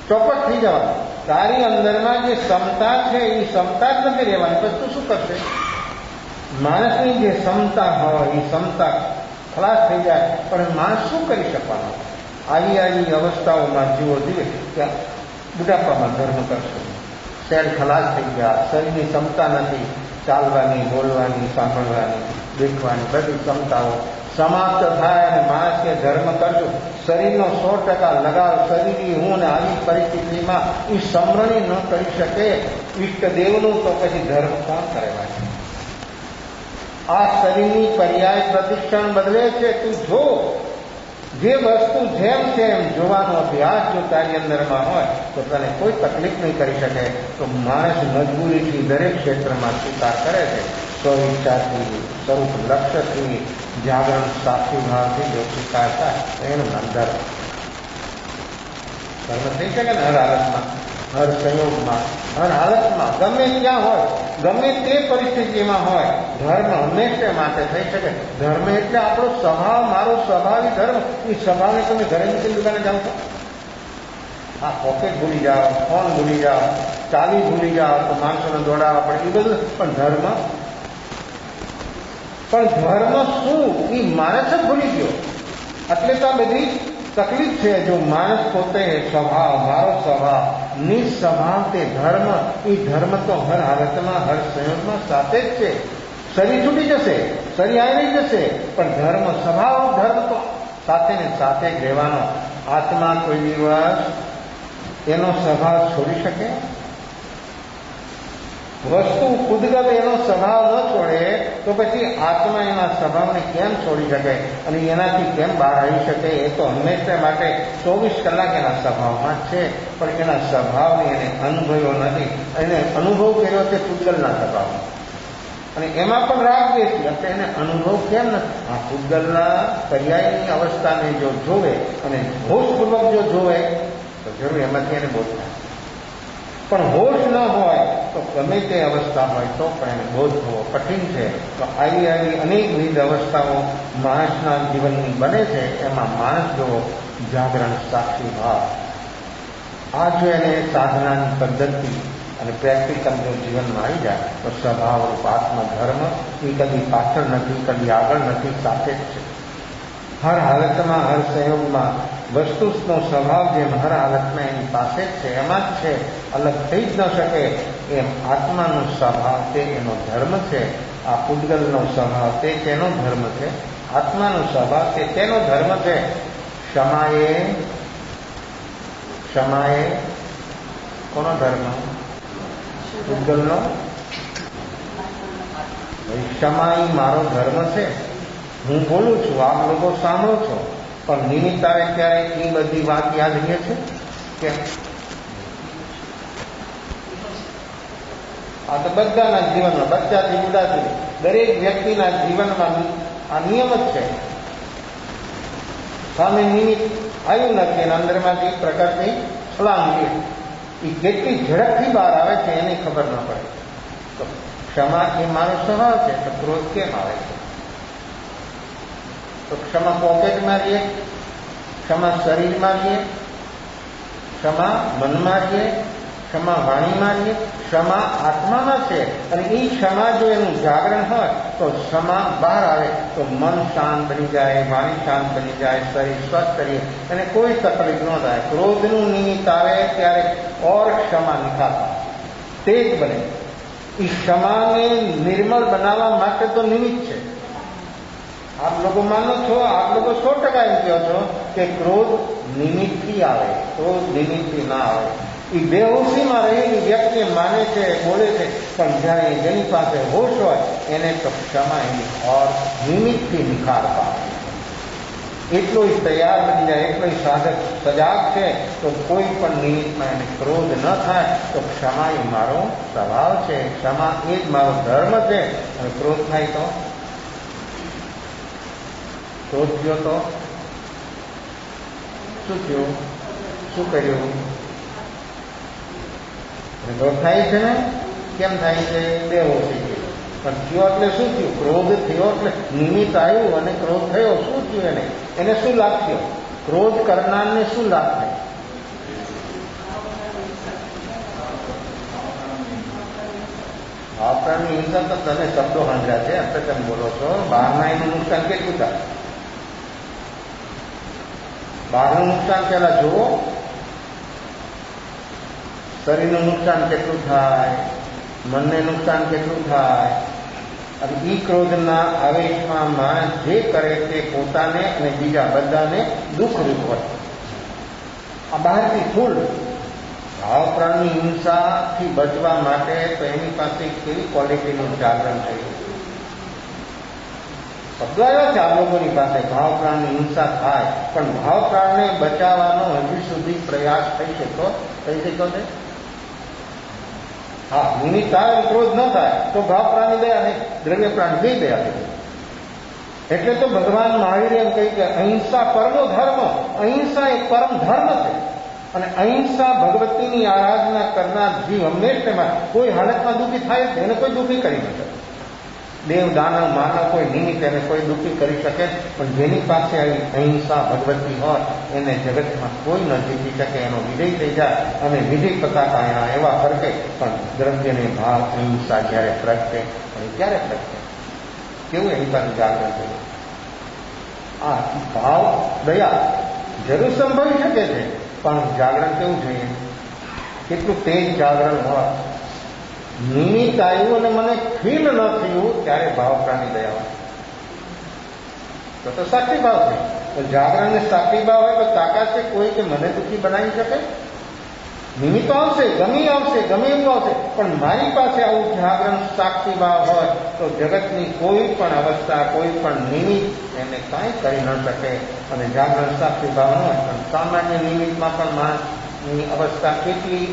A: ચોપટ થઈ જવાનું. તારી અંદરમાં જે ક્ષમતા છે એ ક્ષમતા જ નથી રહેવાની, પછી તું શું કરશે? માણસની જે ક્ષમતા હોય એ ક્ષમતા ખલાસ થઈ જાય, પણ માણસ શું કરી શકવાનો? આવી આવી અવસ્થાઓમાં જીવો જીવે ત્યાં બુઢાપામાં ધર્મ કરશો, શરીર ખલાસ થઈ ગયા, શરીરની ક્ષમતા નથી, ચાલવાની, બોલવાની, સાંભળવાની, દેખવાની બધી ક્ષમતાઓ સમાપ્ત થાય અને માણસ કે ધર્મ કરજો, શરીરનો 100% લગાવ શરીરની હું ને આવી પરિસ્થિતિમાં એ સમરણી ન કરી શકે ઈષ્ટદેવનું, તો પછી ધર્મ કોણ કરેવાય? આ શરીરની પર્યાય પ્રતિક્ષણ બદલે છે. તું જો જે વસ્તુ જેમ છે એમ જોવાનો અભ્યાસ જો તારી અંદરમાં હોય તો તને કોઈ તકલીફ નહીં કરી શકે. તો માણસ મજબૂરીથી દરેક ક્ષેત્રમાં સ્વીકાર કરે છે. સ્વઈચ્છાથી, સ્વરૂપ લક્ષ્યથી, જાગરણ સાક્ષી ભાવથી જો સ્વીકાર થાય તો એનું નામ ધર્મ. ધર્મ થઈ શકે ને હર હાલતમાં, હર સંયોગમાં, હર હાલતમાં, ગમે ત્યાં હોય, ગમે તે પરિસ્થિતિમાં હોય, ધર્મ હંમેશા માટે થઈ શકે. ધર્મ એટલે આપણો સ્વભાવ, મારો સ્વભાવી ધર્મ. એ સ્વભાવને તમે ઘરે નીકળી દુકાને જાઓ છો, હા પોકેટ ભૂલી જાઓ, ફોન ભૂલી જાઓ, ચાવી ભૂલી જાઓ તો માણસોને દોડાવવા પડે, એ બધું. પણ ધર્મ શું? એ માણસ જ ભૂલી ગયો. એટલે તો આ બધી તકલીફ છે. જો માણસ પોતે સ્વભાવ, મારો સ્વભાવ, નિસ્વભાવ તે ધર્મ, એ ધર્મ તો હર હાલતમાં, હર સંયોગમાં સાથે જ છે. શરીર છૂટી જશે, શરીર આવી જશે, પણ ધર્મ, સ્વભાવ ધર્મ તો સાથે ને સાથે જ રહેવાનો. આત્મા કોઈ દિવસ એનો સ્વભાવ છોડી શકે? વસ્તુ ખુદગત એનો સ્વભાવ ન છોડે તો પછી આત્મા એના સ્વભાવને કેમ છોડી શકે અને એનાથી કેમ બહાર આવી શકે? એ તો હંમેશા માટે 24 કલાક એના સ્વભાવમાં છે, પણ એના સ્વભાવને એને અનુભવ્યો નથી. એને અનુભવ કર્યો છે પૂતગલના સ્વભાવ, અને એમાં પણ રાગ બેસી, એટલે એને અનુભવ કેમ નથી? આ પૂતગલના પર્યાયની અવસ્થાને જો જોવે અને હોશપૂર્વક જો જોવે તો જરૂર એમાંથી એને બોધ થાય. પણ હોશ ન હોય તો ગમે તે અવસ્થા હોય તો પણ એને બોધ થવો કઠિન છે. તો આવી અનેકવિધ અવસ્થાઓ માણસના જીવનની બને છે. એમાં માણસ જો જાગરણ સાક્ષી ભાવ, આ જો એને સાધનાની પદ્ધતિ અને પ્રેક્ટિકલ જો જીવનમાં આવી જાય તો સ્વભાવરૂપ આત્મધર્મ એ કદી પાછળ નથી, કદી આગળ નથી, સાથે જ છે. હર હાલતમાં, હર સંયોગમાં વસ્તુનો સ્વભાવ જેમ હર હાલતમાં એની પાસે જ છે, એમાં જ છે, અલગ થઈ જ ન શકે. એમ આત્માનો સ્વભાવ તે એનો ધર્મ છે. આ પૂતગલનો સ્વભાવ તે તેનો ધર્મ છે. આત્માનો સ્વભાવ તે તેનો ધર્મ છે. ક્ષમાએ કોનો ધર્મ? પૂતગલનો. ક્ષમા એ મારો ધર્મ છે. હું બોલું છું, આપ લોકો સાંભળો છો, પણ નિમિત્ત આવે ત્યારે એ બધી વાત યાદ રહે છે? કેમ? આ તો બધાના જીવનમાં, બચ્ચાથી બુઢા સુધી દરેક વ્યક્તિના જીવનમાં આ નિયમ જ છે. સામે નિમિત્ત આવ્યું નથી અને અંદરમાંથી પ્રકૃતિ છલાંગ લે, એ કેટલી ઝડપથી બહાર આવે છે એની ખબર ન પડે. તો ક્ષમા એ મારો સ્વભાવ છે, તો ક્રોધ કેમ આવે છે? તો ક્ષમા પોકેટમાં રહીએ, ક્ષમા શરીરમાં રહીએ, ક્ષમા મનમાં રહીએ, ક્ષમા વાણીમાં રહીએ, ક્ષમા આત્મામાં છે. અને એ ક્ષમા જો એનું જાગરણ હોય તો ક્ષમા બહાર આવે તો મન શાંત બની જાય, વાણી શાંત બની જાય, શરીર સ્વસ્થ રહે અને કોઈ તકલીફ ન થાય. ક્રોધનું નિમિત્ત આવે ત્યારે ઓર ક્ષમા નિખાર તેજ બને. એ ક્ષમાને નિર્મળ બનાવવા માટે તો નિમિત્ત છે. આપ લોકો માનો છો, આપ લોકો 100% એમ કહો છો કે ક્રોધ નિમિત્તથી આવે, ક્રોધ નિમિત્તથી ના આવે. એ બેહોશીમાં રહેલી વ્યક્તિ માને છે, બોલે છે, પણ જ્યારે જેની પાસે હોશ હોય એને તો ક્ષમા એની ઓર નિમિત્તથી નિખાર પામે. એટલો જ તૈયાર બની જાય, એટલો સાધક સજાગ છે તો કોઈ પણ નિમિત્તમાં એને ક્રોધ ન થાય. તો ક્ષમા એ મારો સ્વભાવ છે, ક્ષમા એ જ મારો ધર્મ છે. અને ક્રોધ થાય તો ક્રોધ થયો તો શું થયું? શું કર્યું? ક્રોધ થાય છે ને? કેમ થાય છે? બેહોશી ગઈ. પણ થયો એટલે શું થયું? ક્રોધ થયો એટલે નિમિત્ત આવ્યું અને ક્રોધ થયો. શું થયું? એને શું લાભ થયો? ક્રોધ કરનારને શું લાભ થાય? આપણાની હિંસા તો તમે શબ્દો સાંભળ્યા છે, આપણે તમે બોલો છો. બહારના એનું નુકસાન કેટલું થાય? બહારનું નુકસાન પેલા જુઓ, શરીરનું નુકસાન કેટલું થાય, મનને નુકસાન કેટલું થાય. અને ઈ ક્રોધના આવેશમાં માણસ જે કરે તે પોતાને અને બીજા બધાને દુઃખરૂપ હોય. આ બહારથી ફૂલ ભાવ પ્રાણની હિંસાથી બચવા માટે તો એની પાસે કેવી ક્વોલિટીનું જાગરણ થયું. શબ્દો આવ્યા છે આ લોકોની પાસે, ભાવ પ્રાણની હિંસા થાય, પણ ભાવ પ્રાણને બચાવવાનો હજી સુધી પ્રયાસ થઈ શક્યો છે? હા, નિમિત્ત આવે ક્રોધ ન થાય તો ભાવ પ્રાણી દયા નહીં, દ્રવ્ય પ્રાણી બે દયા થઈ. એટલે તો ભગવાન મહાવીરે એમ કહ્યું કે અહિંસા પરમો ધર્મ. અહિંસા એ પરમ ધર્મ છે. અને અહિંસા ભગવતીની આરાધના કરનાર જીવ હંમેશમાં કોઈ હાલતમાં દુઃખી થાય જ, એને કોઈ દુઃખી કરી ન શકે. દેવ દાનવ માનવ કોઈ નિમિત્ત એને કોઈ દુઃખી કરી શકે, પણ જેની પાસે અહિંસા ભગવતી હોય એને જગતમાં કોઈ ન જીતી શકે. એનો વિજય થઈ જાય અને વિજય પતાકા એના એવા ફરકે. પણ દ્રવ્યને ભાવ અહિંસા જ્યારે પ્રગટે, અને ક્યારે પ્રગટે, કેવું એની પાસે જાગરણ થયું. આ ભાવ દયા જરૂર સંભવી શકે છે, પણ જાગરણ કેવું જોઈએ? કેટલું તેજ જાગરણ હોય. નિમિત્ત આવ્યું અને મને ફીલ ન થયું ત્યારે ભાવ પ્રાણી દયા હોય તો સાક્ષી ભાવ છે. તો જાગરણને સાક્ષી ભાવ હોય તો તાકાત છે કોઈ કે મને દુઃખી બનાવી શકે? નિમિત્ત આવશે, ગમે આવશે, ગમે એવું આવશે, પણ મારી પાસે આવું જાગરણ સાક્ષી ભાવ હોય તો જગતની કોઈ પણ અવસ્થા, કોઈ પણ નિમિત્ત એને કાંઈ કરી ન શકે. અને જાગરણ સાક્ષી ભાવ ન હોય પણ સામાન્ય નિમિત્તમાં પણ માણસની અવસ્થા કેટલી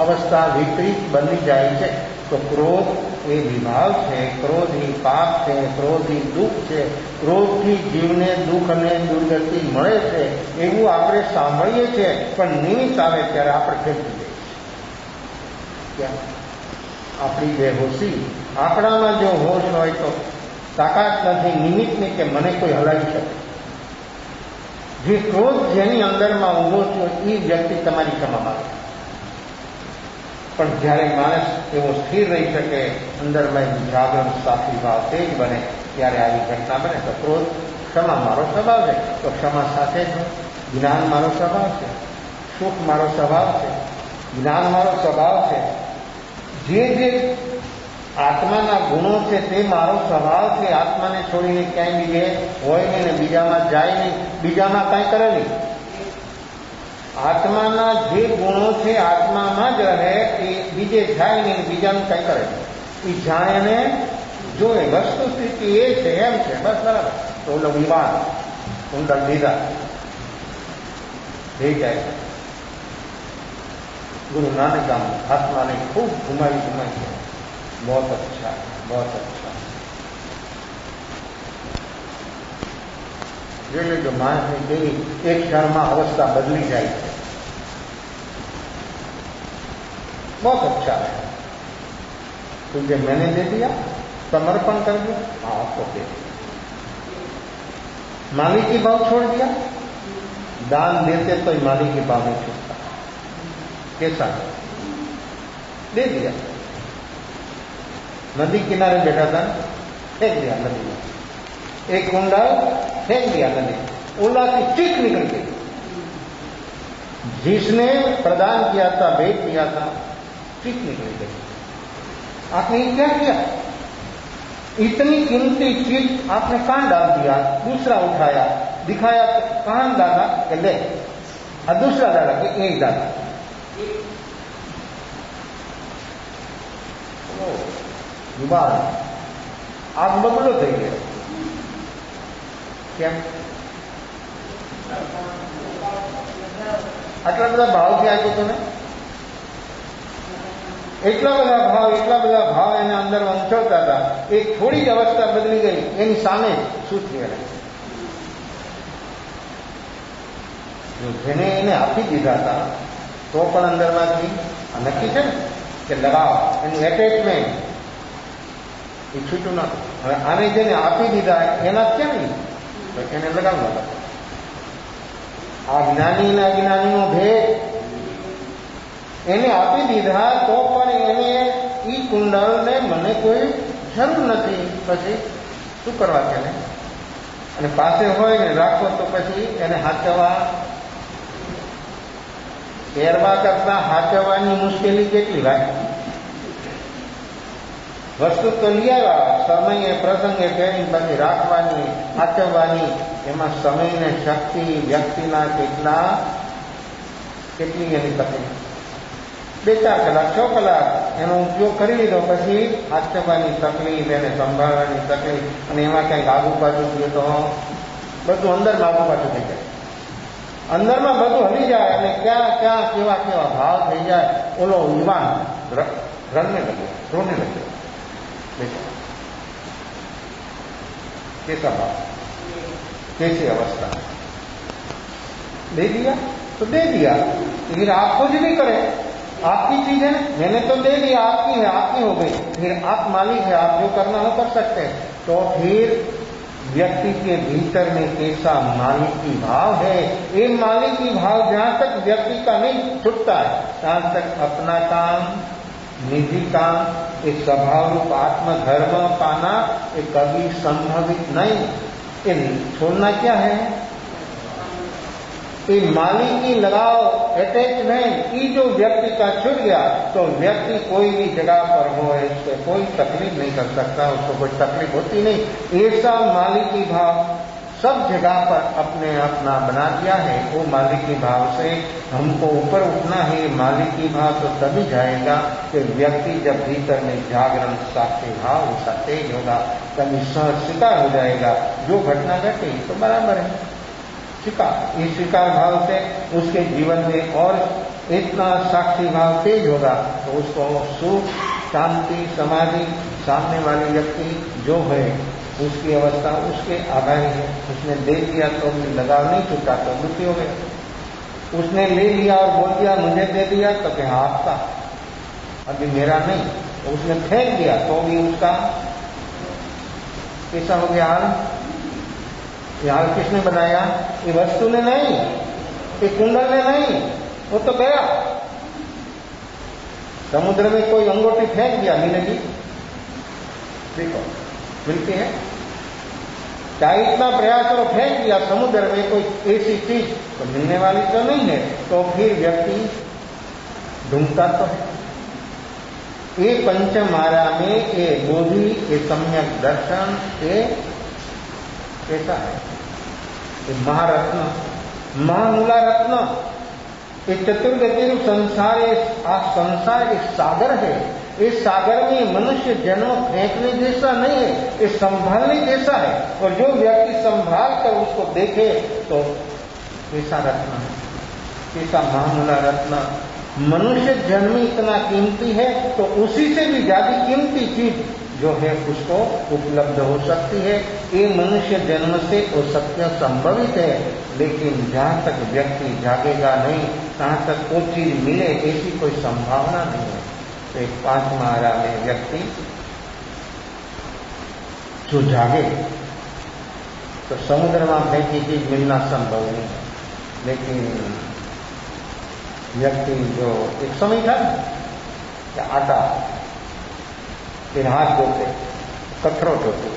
A: અવસ્થા વિપરીત બની જાય છે. તો ક્રોધ એ વિભાવ છે, ક્રોધ એ પાપ છે, ક્રોધ એ દુઃખ છે. ક્રોધથી જીવને દુઃખ અને દુર્ગતિ મળે છે એવું આપણે સાંભળીએ છીએ, પણ નિમિત્ત આવે ત્યારે આપણે ફેંકી દઈએ છીએ. આપણી બેહોશી. આપણામાં જો હોશ હોય તો તાકાત નથી નિમિત્તની કે મને કોઈ હલાવી શકે. જે ક્રોધ જેની અંદરમાં ઊભો થયો એ વ્યક્તિ તમારી ક્ષમા માંગે. પણ જ્યારે માણસ એવો સ્થિર રહી શકે, અંદરમાં એનું જાગરણ સાક્ષી ભાવ તેજ બને, ત્યારે આવી ઘટના બને. તો ક્રોધ, ક્ષમા મારો સ્વભાવ છે તો ક્ષમા સાથે જ જ્ઞાન મારો સ્વભાવ છે, સુખ મારો સ્વભાવ છે, જ્ઞાન મારો સ્વભાવ છે. જે આત્માના ગુણો છે તે મારો સ્વભાવ છે. આત્માને છોડીને ક્યાંય બીજે હોય નહીં ને બીજામાં જાય નહીં, બીજામાં કાંઈ કરે નહીં. આત્માના જે ગુણો છે આત્મામાં જ રહે, એ બીજે જાય નહીં, બીજાનું કંઈ કરે નહીં. એ જાણે ને જોઈ વસ્તુ સ્થિતિ એ છે એમ છે, બસ બરાબર. તો ઓલો વિવાદ ઊંડા લીધા થઈ જાય. गुरु नानक आत्मा ने खूब घुमाई है। बहुत अच्छा है, बहुत अच्छा। એટલે જો માણસની કેવી એક ક્ષણમાં અવસ્થા બદલી જાય છે, बहुत अच्छा है। तुझे मैंने दे दिया, समर्पण कर दिया, हाँ आपको दे दिया। मालिकी भाव छोड़ दिया, दान देते तो मालिकी भाव नहीं छूटता। कैसा दे दिया। नदी किनारे बैठा था, फेंक दिया नदी में, एक कुंडा फेंक दिया नदी, उल्ला की चीख निकल गई। जिसने प्रदान किया था, भेंट किया था, चीख निकल गई। आपने क्या किया? इतनी कीमती चीज आपने कहां डाल दिया? दूसरा उठाया, दिखाया, कहां डाला कि ले, और दूसरा डाला कि एक डाला। जुबान आग बबलो थी गया। क्या आटला बधा भाव थी आगे तने? એટલા બધા ભાવ એને અંદર વંચવતા હતા। એક થોડી જ અવસ્થા બદલી ગઈ, એની સામે શું થયું? જેને એને આપી દીધા હતા તો પણ અંદરમાંથી નક્કી છે ને કે લગાવ, એનું એટેચમેન્ટ એ છૂટું નતું। હવે આને જેને આપી દીધા એના કેમ નહીં? તો એને લગાવવા હતા। આ જ્ઞાની અને અજ્ઞાનીનો ભેદ એને આપી દીધા તો પણ એને ઈ કુંડળને મને કોઈ જરૂર નથી, પછી શું કરવા છે? અને પાસે હોય ને રાખો તો પછી એને હાચવવા, પહેરવા કરતા હાચવવાની મુશ્કેલી કેટલી ભાઈ? વસ્તુ તો લઈ આવ્યા, સમયે પ્રસંગે પહેરી પછી રાખવાની, હાચવવાની, એમાં સમય ને શક્તિ વ્યક્તિના કેટલી એની તકલીફ। 2-4 કલાક 6 કલાક એનો ઉપયોગ કરી લીધો, પછી હાચવવાની તકલીફ, એને સંભાળવાની તકલીફ, અને એમાં કંઈક આગુ પાછું થયું તો બધું અંદરમાં આગુ પાછું થઈ જાય, અંદરમાં બધું હલી જાય, અને ક્યાં ક્યાં કેવા કેવા ભાવ થઈ જાય। ઓલો યુવાન રણને લગ્યો, રોને લગ્યો, कैसा भाव, कैसी अवस्था? दे दिया तो दे दिया, फिर आप कुछ नहीं करे, आपकी चीज है, मैंने तो दे दिया, आपकी है, आपकी हो गई, फिर आप मालिक है, आप जो करना हो कर सकते हैं। तो फिर व्यक्ति के भीतर में कैसा मालिकी भाव है? ये मालिकी भाव जहां तक व्यक्ति का नहीं छूटता है, तहां तक अपना काम, निजी काम, एक स्वभाव रूप आत्मधर्म पाना ये कभी संभवित नहीं। ये छोड़ना क्या है? ये मालिकी लगाव, अटैचमेंट, ये जो व्यक्ति का छूट गया तो व्यक्ति कोई भी जगह पर हो इससे कोई तकलीफ नहीं कर सकता, उसको कोई तकलीफ होती नहीं। ऐसा मालिकी भाव सब जगह पर अपने अपना बना दिया है। वो मालिकी भाव से हमको ऊपर उठना है। मालिकी भाव तो तभी जाएगा कि व्यक्ति जब भीतर में जागरण साक्षी भाव उसका तेज होगा, तभी सहज स्वीकार हो जाएगा। जो घटना घटी तो बराबर है, स्वीकार। इस स्वीकार भाव से उसके जीवन में और इतना साक्षी भाव तेज होगा तो उसको सुख, शांति, समाधि, सामने वाले व्यक्ति जो है उसकी अवस्था उसके आधार है। उसने दे दिया तो लगाव नहीं छूटा तो दुखी हो गया। उसने ले लिया और बोल दिया मुझे दे दिया तो क्या आपका, अभी मेरा नहीं। उसने फेंक दिया तो भी उसका कैसा हो गया हाल? ये हाल किसने बनाया? ये वस्तु ने नहीं, ये कुंडल ने नहीं, वो तो गया। समुद्र में कोई अंगूठी फेंक दिया, मिलेगी? देखो मिलती है? चाहे इतना प्रयास करो, फेंक दिया समुद्र में कोई ऐसी चीज तो मिलने वाली तो नहीं है। तो फिर व्यक्ति ढूंढता तो है। ये पंच माया में ये बोधि, ये सम्यक दर्शन, ये कैसा है? ये महारत्न, महामूला रत्न, ये चतुर्गति संसार, संसार एक सागर है। इस सागर में मनुष्य जन्म फेंकने जैसा नहीं है, ये संभालने जैसा है। और जो व्यक्ति संभाल कर उसको देखे तो कैसा रत्न है, कैसा महामूला रत्न, मनुष्य जन्म इतना कीमती है तो उसी से भी ज्यादा कीमती चीज जो है उसको उपलब्ध हो सकती है। ये मनुष्य जन्म से वो सत्य संभवित है, लेकिन जहां तक व्यक्ति जागेगा नहीं तहां तक वो चीज मिले ऐसी कोई संभावना नहीं है। तो एक 5वां आरा में व्यक्ति जो जागे तो समुद्र में फेंकी चीज मिलना संभव नहीं है, लेकिन व्यक्ति जो एक समय था क्या आता फिर हाथ धोते कथरोट होते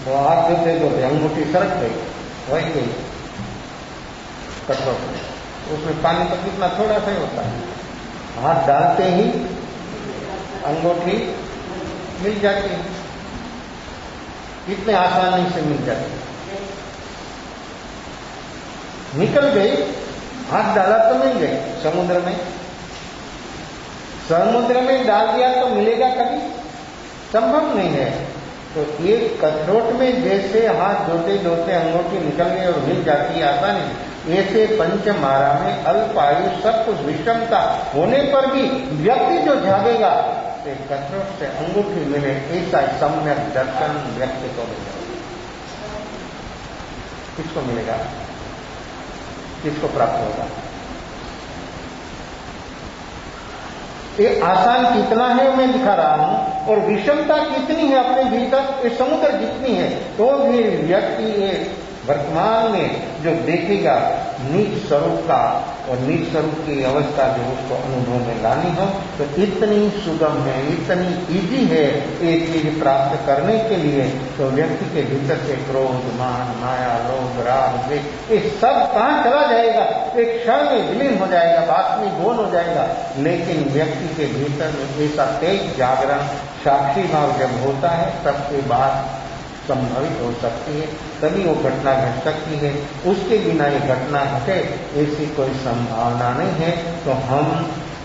A: तो हाथ धोते तो अंगूठी सरक गई वही गई कथरोट में, उसमें पानी तो कितना थोड़ा सा ही होता है, हाथ डालते ही अंगूठी मिल जाती है, कितने आसानी से मिल जाती है। निकल गई, हाथ डाला तो मिल गई। समुद्र में डाल दिया तो मिलेगा कभी? संभव नहीं है। तो ये कथरोट में जैसे हाथ धोते धोते अंगूठी निकल गई और मिल जाती है आसानी, ऐसे पंचमारा में अल्पायु सब कुछ विषमता होने पर भी व्यक्ति जो जागेगा तो कथरोट से अंगूठी मिले ऐसा सम्यक दर्शन व्यक्ति को मिलेगा। किसको मिलेगा? किसको प्राप्त होगा? ये आसान कितना है मैं दिखा रहा हूं, और विषमता कितनी है अपने भीतर, ये समुद्र जितनी है, तो भी व्यक्ति ये वर्तमान में जो देखेगा नीच स्वरूप का और नीच स्वरूप की अवस्था जो उसको अनुभव में लानी हो, तो इतनी सुगम है, इतनी इजी है ये चीज प्राप्त करने के लिए। तो व्यक्ति के भीतर से क्रोध, मान, माया, लोभ, राग, द्वेष ये सब कहां चला जाएगा? एक क्षण में विलीन हो जाएगा, बाष्पीभूत हो जाएगा। लेकिन व्यक्ति के भीतर में ऐसा तेज जागरण, साक्षी भाव जब होता है तब ये बात संभवित हो सकती है, तभी वो घटना घट सकती है। उसके बिना ये घटना घटे ऐसी कोई संभावना नहीं है। तो हम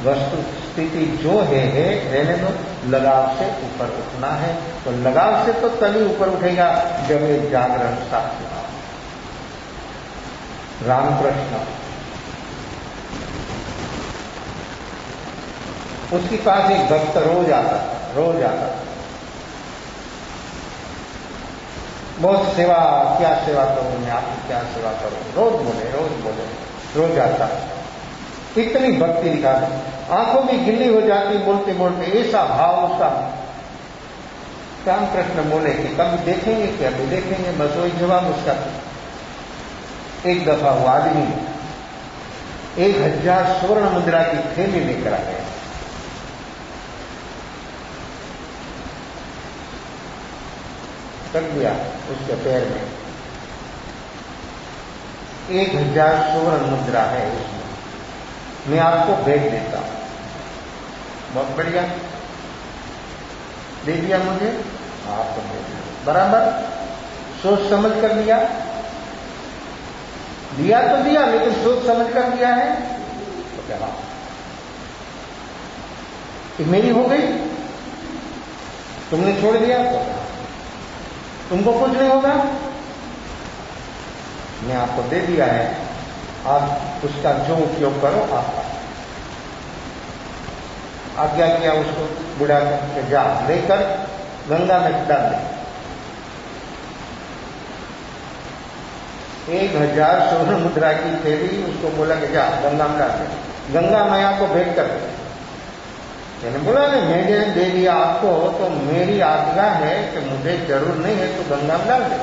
A: वस्तु स्थिति जो है रहने दो, लगाव से ऊपर उठना है। तो लगाव से तो तभी ऊपर उठेगा जब ये जागरण साक्षी भाव। रामकृष्ण उसके पास एक भक्त रोज आता बहुत सेवा, क्या सेवा करूं मैं आपकी, क्या सेवा करूं, रोज आता। इतनी भक्ति दिखाते, आंखों भी गिल्ली हो जाती बोलते बोलते, ऐसा भाव उसका। रामकृष्ण बोले कि कभी देखेंगे क्या? अभी देखेंगे, बस वही जवाब उसका। एक दफा वो आदमी 1000 स्वर्ण मुद्रा की थैली लेकर आ गया। रख दिया उसके पैर में। 1000 स्वर्ण मुद्रा है उसमें, मैं आपको भेज देता हूं। बहुत बढ़िया, दे दिया मुझे, आपको दे दिया। बराबर सोच समझ कर दिया तो दिया, लेकिन सोच समझ कर दिया है तो क्या मेरी हो गई? तुमने छोड़ दिया तो तुमको कुछ नहीं होगा, मैं आपको दे दिया है, आप उसका जो उपयोग करो आपका। आज्ञा किया उसको, बुढ़ा के जा लेकर गंगा में डाल दे। 1000 स्वर्ण मुद्रा की थैली उसको बोला कि जा गंगा में डाल दे। गंगा मैया को भेंट कर दे। मैंने बोला नहीं, मैंने दे दिया आपको तो मेरी आज्ञा है कि मुझे जरूर नहीं है तो गंगा में डाल दे।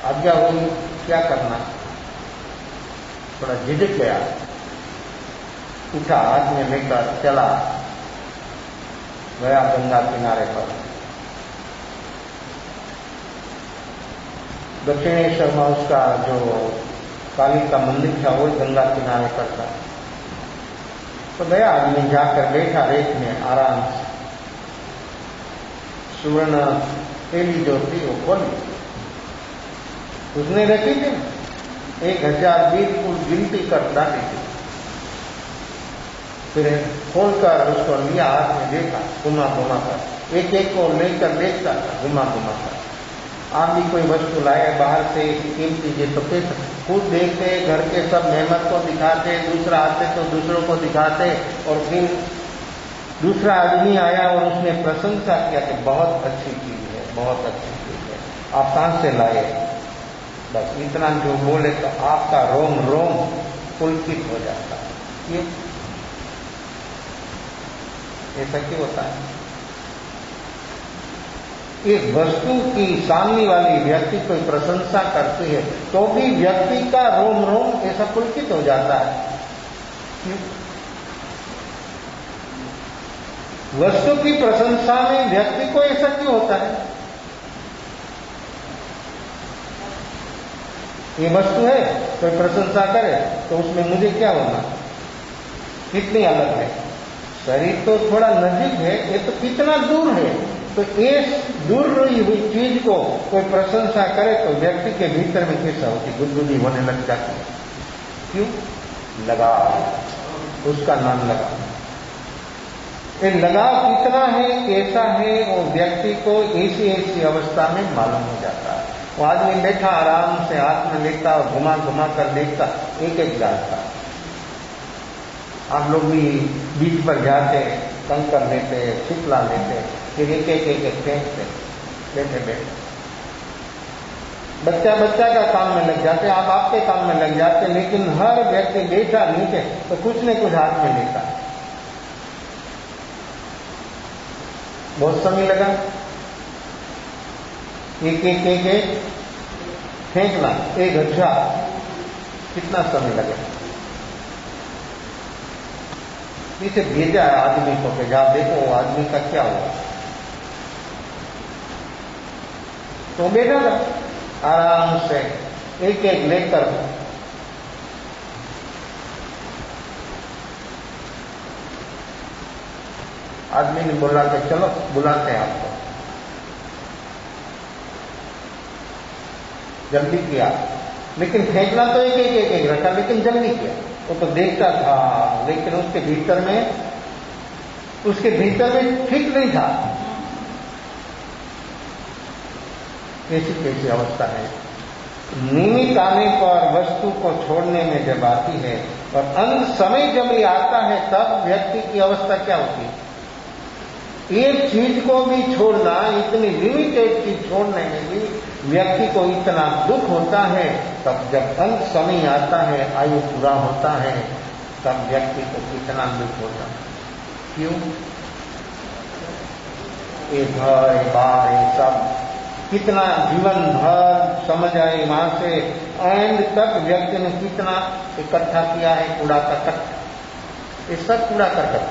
A: आज्ञा हुई, क्या करना? थोड़ा झिझक गया, उठा, हाथ में लेकर चला गया गंगा किनारे पर। दक्षिणेश्वर में उसका जो काली का मंदिर था वो गंगा किनारे पर था। तो गया आदमी, जाकर बैठा रेत में आराम से। सुवर्ण थैली जो थी वो खोली, उसने रखी थी 1000 बिल्कुल गिनती कर डाली थी। फिर खोलकर उसको लिया, हाथ में देखा, घुमा घुमा कर, एक एक को लेकर देखता था, घुमा घुमा कर। आप भी कोई वस्तु लाए बाहर से कीमती चीज, तो फिर खुद देखते, घर के सब मेहमान को दिखाते, दूसरा आते तो दूसरों को दिखाते, और फिर दूसरा आदमी आया और उसने प्रशंसा किया कि बहुत अच्छी चीज है, बहुत अच्छी चीज है, आप कहां से लाए? बस इतना जो बोले तो आपका रोम रोम पुलकित हो जाता है। क्यों? ऐसा क्यों होता है? एक वस्तु की सामने वाली व्यक्ति कोई प्रशंसा करती है तो भी व्यक्ति का रोम रोम ऐसा पुलकित हो जाता है। क्यों? वस्तु की प्रशंसा में व्यक्ति को ऐसा क्यों होता है? ये वस्तु है, कोई प्रशंसा करे तो उसमें मुझे क्या होना? कितनी अलग है, शरीर तो थोड़ा नजीक है, ये तो कितना दूर है। तो इस दूर रही हुई चीज को कोई प्रशंसा करे तो व्यक्ति के भीतर में कैसा होती? गुदगुदी होने लग जाती है। क्यों? लगाव, उसका नाम लगाव। ये लगाव कितना है, कैसा है, वो व्यक्ति को ऐसी ऐसी अवस्था में मालूम हो जाता है। वो आदमी बैठा आराम से हाथ में लेता और घुमा घुमा कर देखता, एक एक जानता। आप लोग भी बीच पर जाते, कंकर लेते, छिपला लेते, फिर एक एक फेंकते बैठे बैठे। बच्चा बच्चा का काम में लग जाते, आप आपके काम में लग जाते, लेकिन हर व्यक्ति बैठा नीचे तो कुछ न कुछ हाथ में लेता। बहुत समय लगा, एक एक एक एक फेंकना, एक अच्छा कितना समय लगे? इसे भेजा है आदमी को कि जा देखो वो आदमी का क्या हुआ। तो बैठा था आराम से एक एक लेकर। आदमी ने बोला कि चलो बुलाते हैं आपको। जल्दी किया, लेकिन फेंकना तो एक एक रखा, लेकिन जल्दी किया। वो तो देखता था, लेकिन उसके भीतर में ठीक नहीं था। कैसी अवस्था है। निमित्त आने पर वस्तु को छोड़ने में जब आती है और अंत समय जब ये आता है तब व्यक्ति की अवस्था क्या होती है? एक चीज को भी छोड़ना, इतनी लिमिटेड चीज छोड़ने में भी व्यक्ति को इतना दुख होता है। तब जब अंत समय आता है, आयु पूरा होता है, तब व्यक्ति को कितना दुख होता है। क्यों? ये घर, ये बार, ये सब कितना जीवन भर समझ आए, वहां से एंड तक व्यक्ति ने कितना इकट्ठा किया है, कूड़ा करकट। ये सब कूड़ा करकट।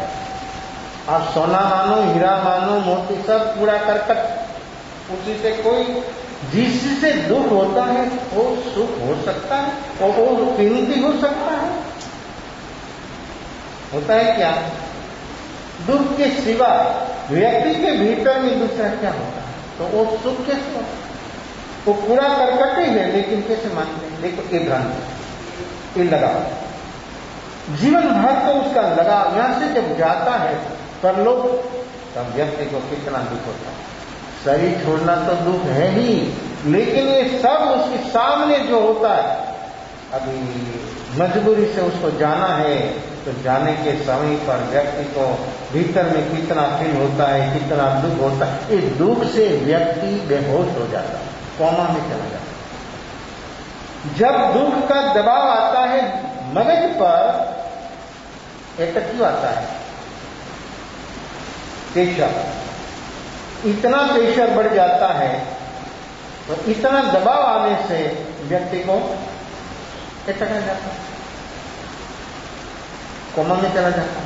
A: आप सोना मानो, हीरा मानो, मोती, सब कूड़ा करकट। उसी से कोई जिससे दुख होता है वो सुख हो सकता है और वो कीमती हो सकता है? होता है क्या? दुख के सिवा व्यक्ति के भीतर में दूसरा क्या होता है? तो वो सुख कैसे होता है? वो कूड़ा करकट ही है, लेकिन कैसे मानते हैं? देखो, ये भ्रांति, ये लगाव, जीवन भर तो उसका लगाव यहां से जब जाता है पर लोग, तब व्यक्ति को कितना दुख होता है। शरीर छोड़ना तो दुख है ही, लेकिन ये सब उसके सामने जो होता है, अभी मजबूरी से उसको जाना है, तो जाने के समय पर व्यक्ति को भीतर में कितना फील होता है, कितना दुख होता है। इस दुख से व्यक्ति बेहोश हो जाता है, कोमा में चला जाता है। जब दुख का दबाव आता है मगज पर, ऐसा क्यों आता है? प्रेशर, इतना प्रेशर बढ़ जाता है तो इतना दबाव आने से व्यक्ति को ऐसा कर जाता है, कोमा में चला जाता है।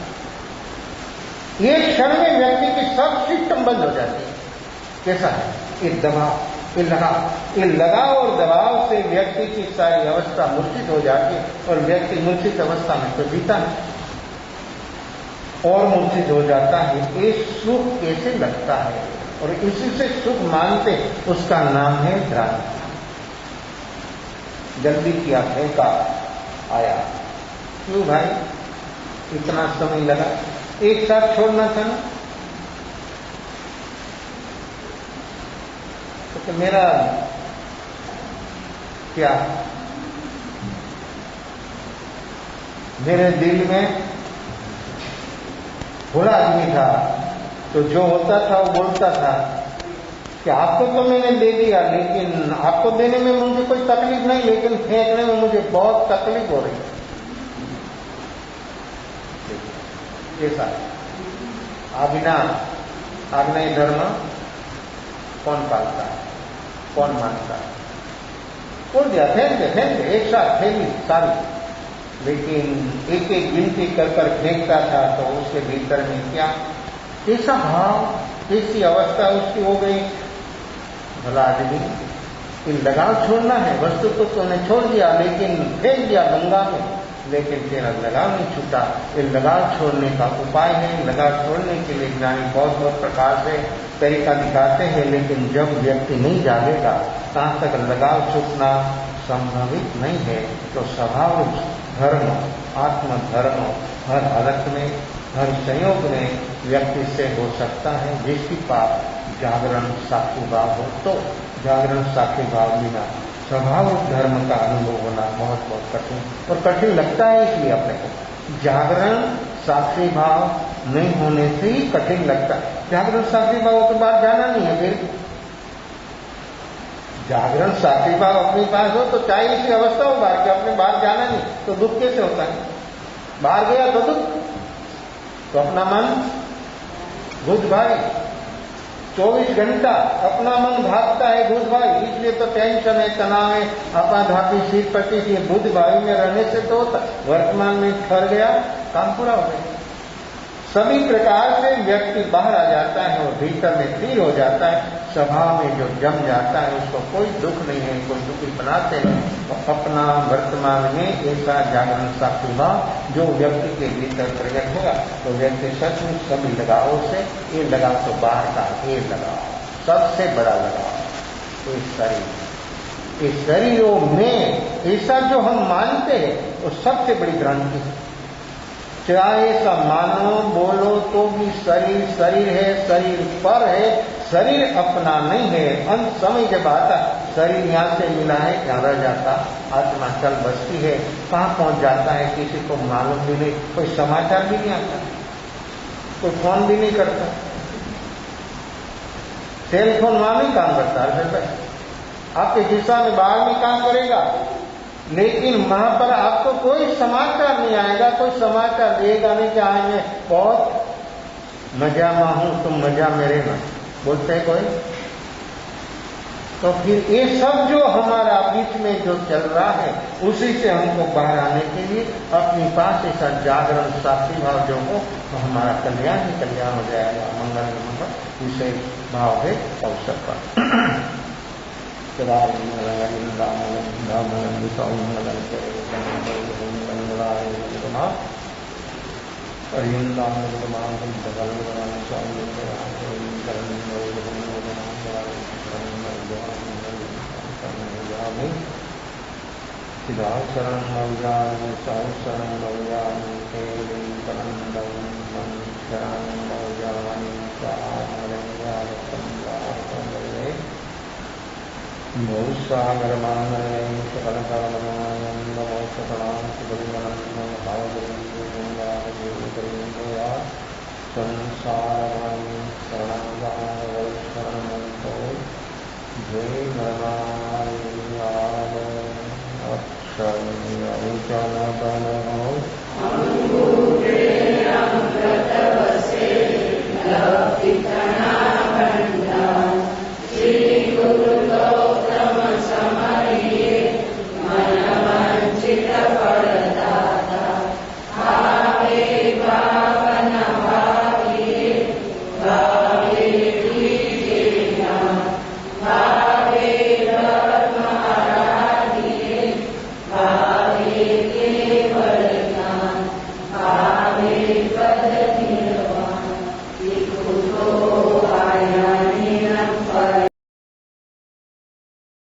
A: एक क्षण में व्यक्ति की सब सिस्टम बंद हो जाती है। कैसा है? ये दबाव, ये लगाव और दबाव से व्यक्ति की सारी अवस्था मूर्छित हो जाती है और व्यक्ति मूर्छित अवस्था में तो जीता है और मूर्छित हो जाता है। ये सुख कैसे लगता है और इसी से सुख मानते, उसका नाम है भ्रांति। जल्दी किया, फेंका, आया। क्यों भाई इतना समय लगा? एक साथ छोड़ना था ना। तो कि मेरा क्या, मेरे दिल में भोला आदमी था, तो जो होता था वो बोलता था कि आपको तो मैंने दे दिया, लेकिन आपको देने में मुझे कोई तकलीफ नहीं, लेकिन फेंकने में मुझे बहुत तकलीफ हो रही है। ऐसा आग्नेय धर्म कौन पालता है, कौन मानता है? बोल दिया फेंक दे एक साथ थैली सारी, लेकिन एक एक गिनती कर फेंकता था, तो उसके भीतर में क्या ऐसा भाव, कैसी अवस्था उसकी हो गई। भला आदमी, इन लगाव छोड़ना है, वस्तु तो तूने छोड़ दिया, लेकिन फेंक दिया गंगा में, लेकिन तेरा लगाव नहीं छूटा। ये लगाव छोड़ने का उपाय है। लगाव छोड़ने के लिए ज्ञानी बहुत बहुत प्रकार से तरीका दिखाते हैं, लेकिन जब व्यक्ति नहीं जागेगा, तहाँ तक लगाव छूटना संभावित नहीं है। तो स्वभाव धर्म, आत्मधर्म हर हालत में, हर संयोग में व्यक्ति से हो सकता है, जिसकी पास जागरण साक्षी भाव हो। तो जागरण साक्षी भाव बिना स्वभाव धर्म का अनुभव होना बहुत बहुत कठिन, और कठिन लगता है इसलिए अपने को। जागरण साक्षी भाव नहीं होने से ही कठिन लगता है। जागरण साक्षी भाव तो बाहर जाना नहीं है। फिर जागरण साक्षी भाव अपने पास हो तो चाहे इसी अवस्था हो बाहर के, अपने बाहर जाना नहीं तो दुख कैसे होता है? बाहर गया तो दुख, तो अपना मन बुध भाई 24 घंटा अपना मन भागता है बुध भाई, इसलिए तो टेंशन है, तनाव है, आपाधापी सिर पति ये बुध भाई में रहने से तो होता। वर्तमान में ठहर गया, काम पूरा हो गया। सभी प्रकार से व्यक्ति बाहर आ जाता है और भीतर में स्थिर हो जाता है। स्वभाव में जो जम जाता है उसको कोई दुख नहीं है, कोई दुखी बनाते हैं। तो अपना वर्तमान में ऐसा जागरण साक्षी भाव जो व्यक्ति के भीतर प्रकट होगा, तो व्यक्ति सचमुच सभी लगावों से, ये लगाव तो बाहर का, ये लगाव सबसे बड़ा लगाव इस शरीर, इस शरीरों में ऐसा जो हम मानते हैं वो सबसे बड़ी भ्रांति है। चाहे ऐसा मानो बोलो तो भी शरीर शरीर है, शरीर पर है, शरीर अपना नहीं है। अंत समय जब आता, शरीर यहां से मिला है, यहाँ रह जाता, आत्मा चल बसती है, कहाँ पहुंच जाता है किसी को मालूम भी नहीं, कोई समाचार भी नहीं आता, कोई फोन भी नहीं करता, सेल फोन वहां नहीं काम करता है, आपके दिशा में बाहर में काम करेगा, लेकिन वहां पर आपको कोई समाचार नहीं आएगा, कोई समाचार देगा नहीं कि आज मैं बहुत मजा में हूं, तुम मजा में रहना, बोलते हैं कोई। तो फिर ये सब जो हमारा बीच में जो चल रहा है, उसी से हमको बाहर आने के लिए अपने पास ऐसा जागरण साक्षी भाव जो हो, तो हमारा कल्याण ही कल्याण हो जाएगा। मंगल मंगल इसे भाव है अवसर पर शरण नवजान शरण नवजान बहुसागर मानय सकल कामनाय नमो सकलां सुबलिमनं भावगुरुया संसारं शरणं शरणो जय नरनारायण अक्षय अविचलतनो
B: भावे केवल ज्ञान, भावे पद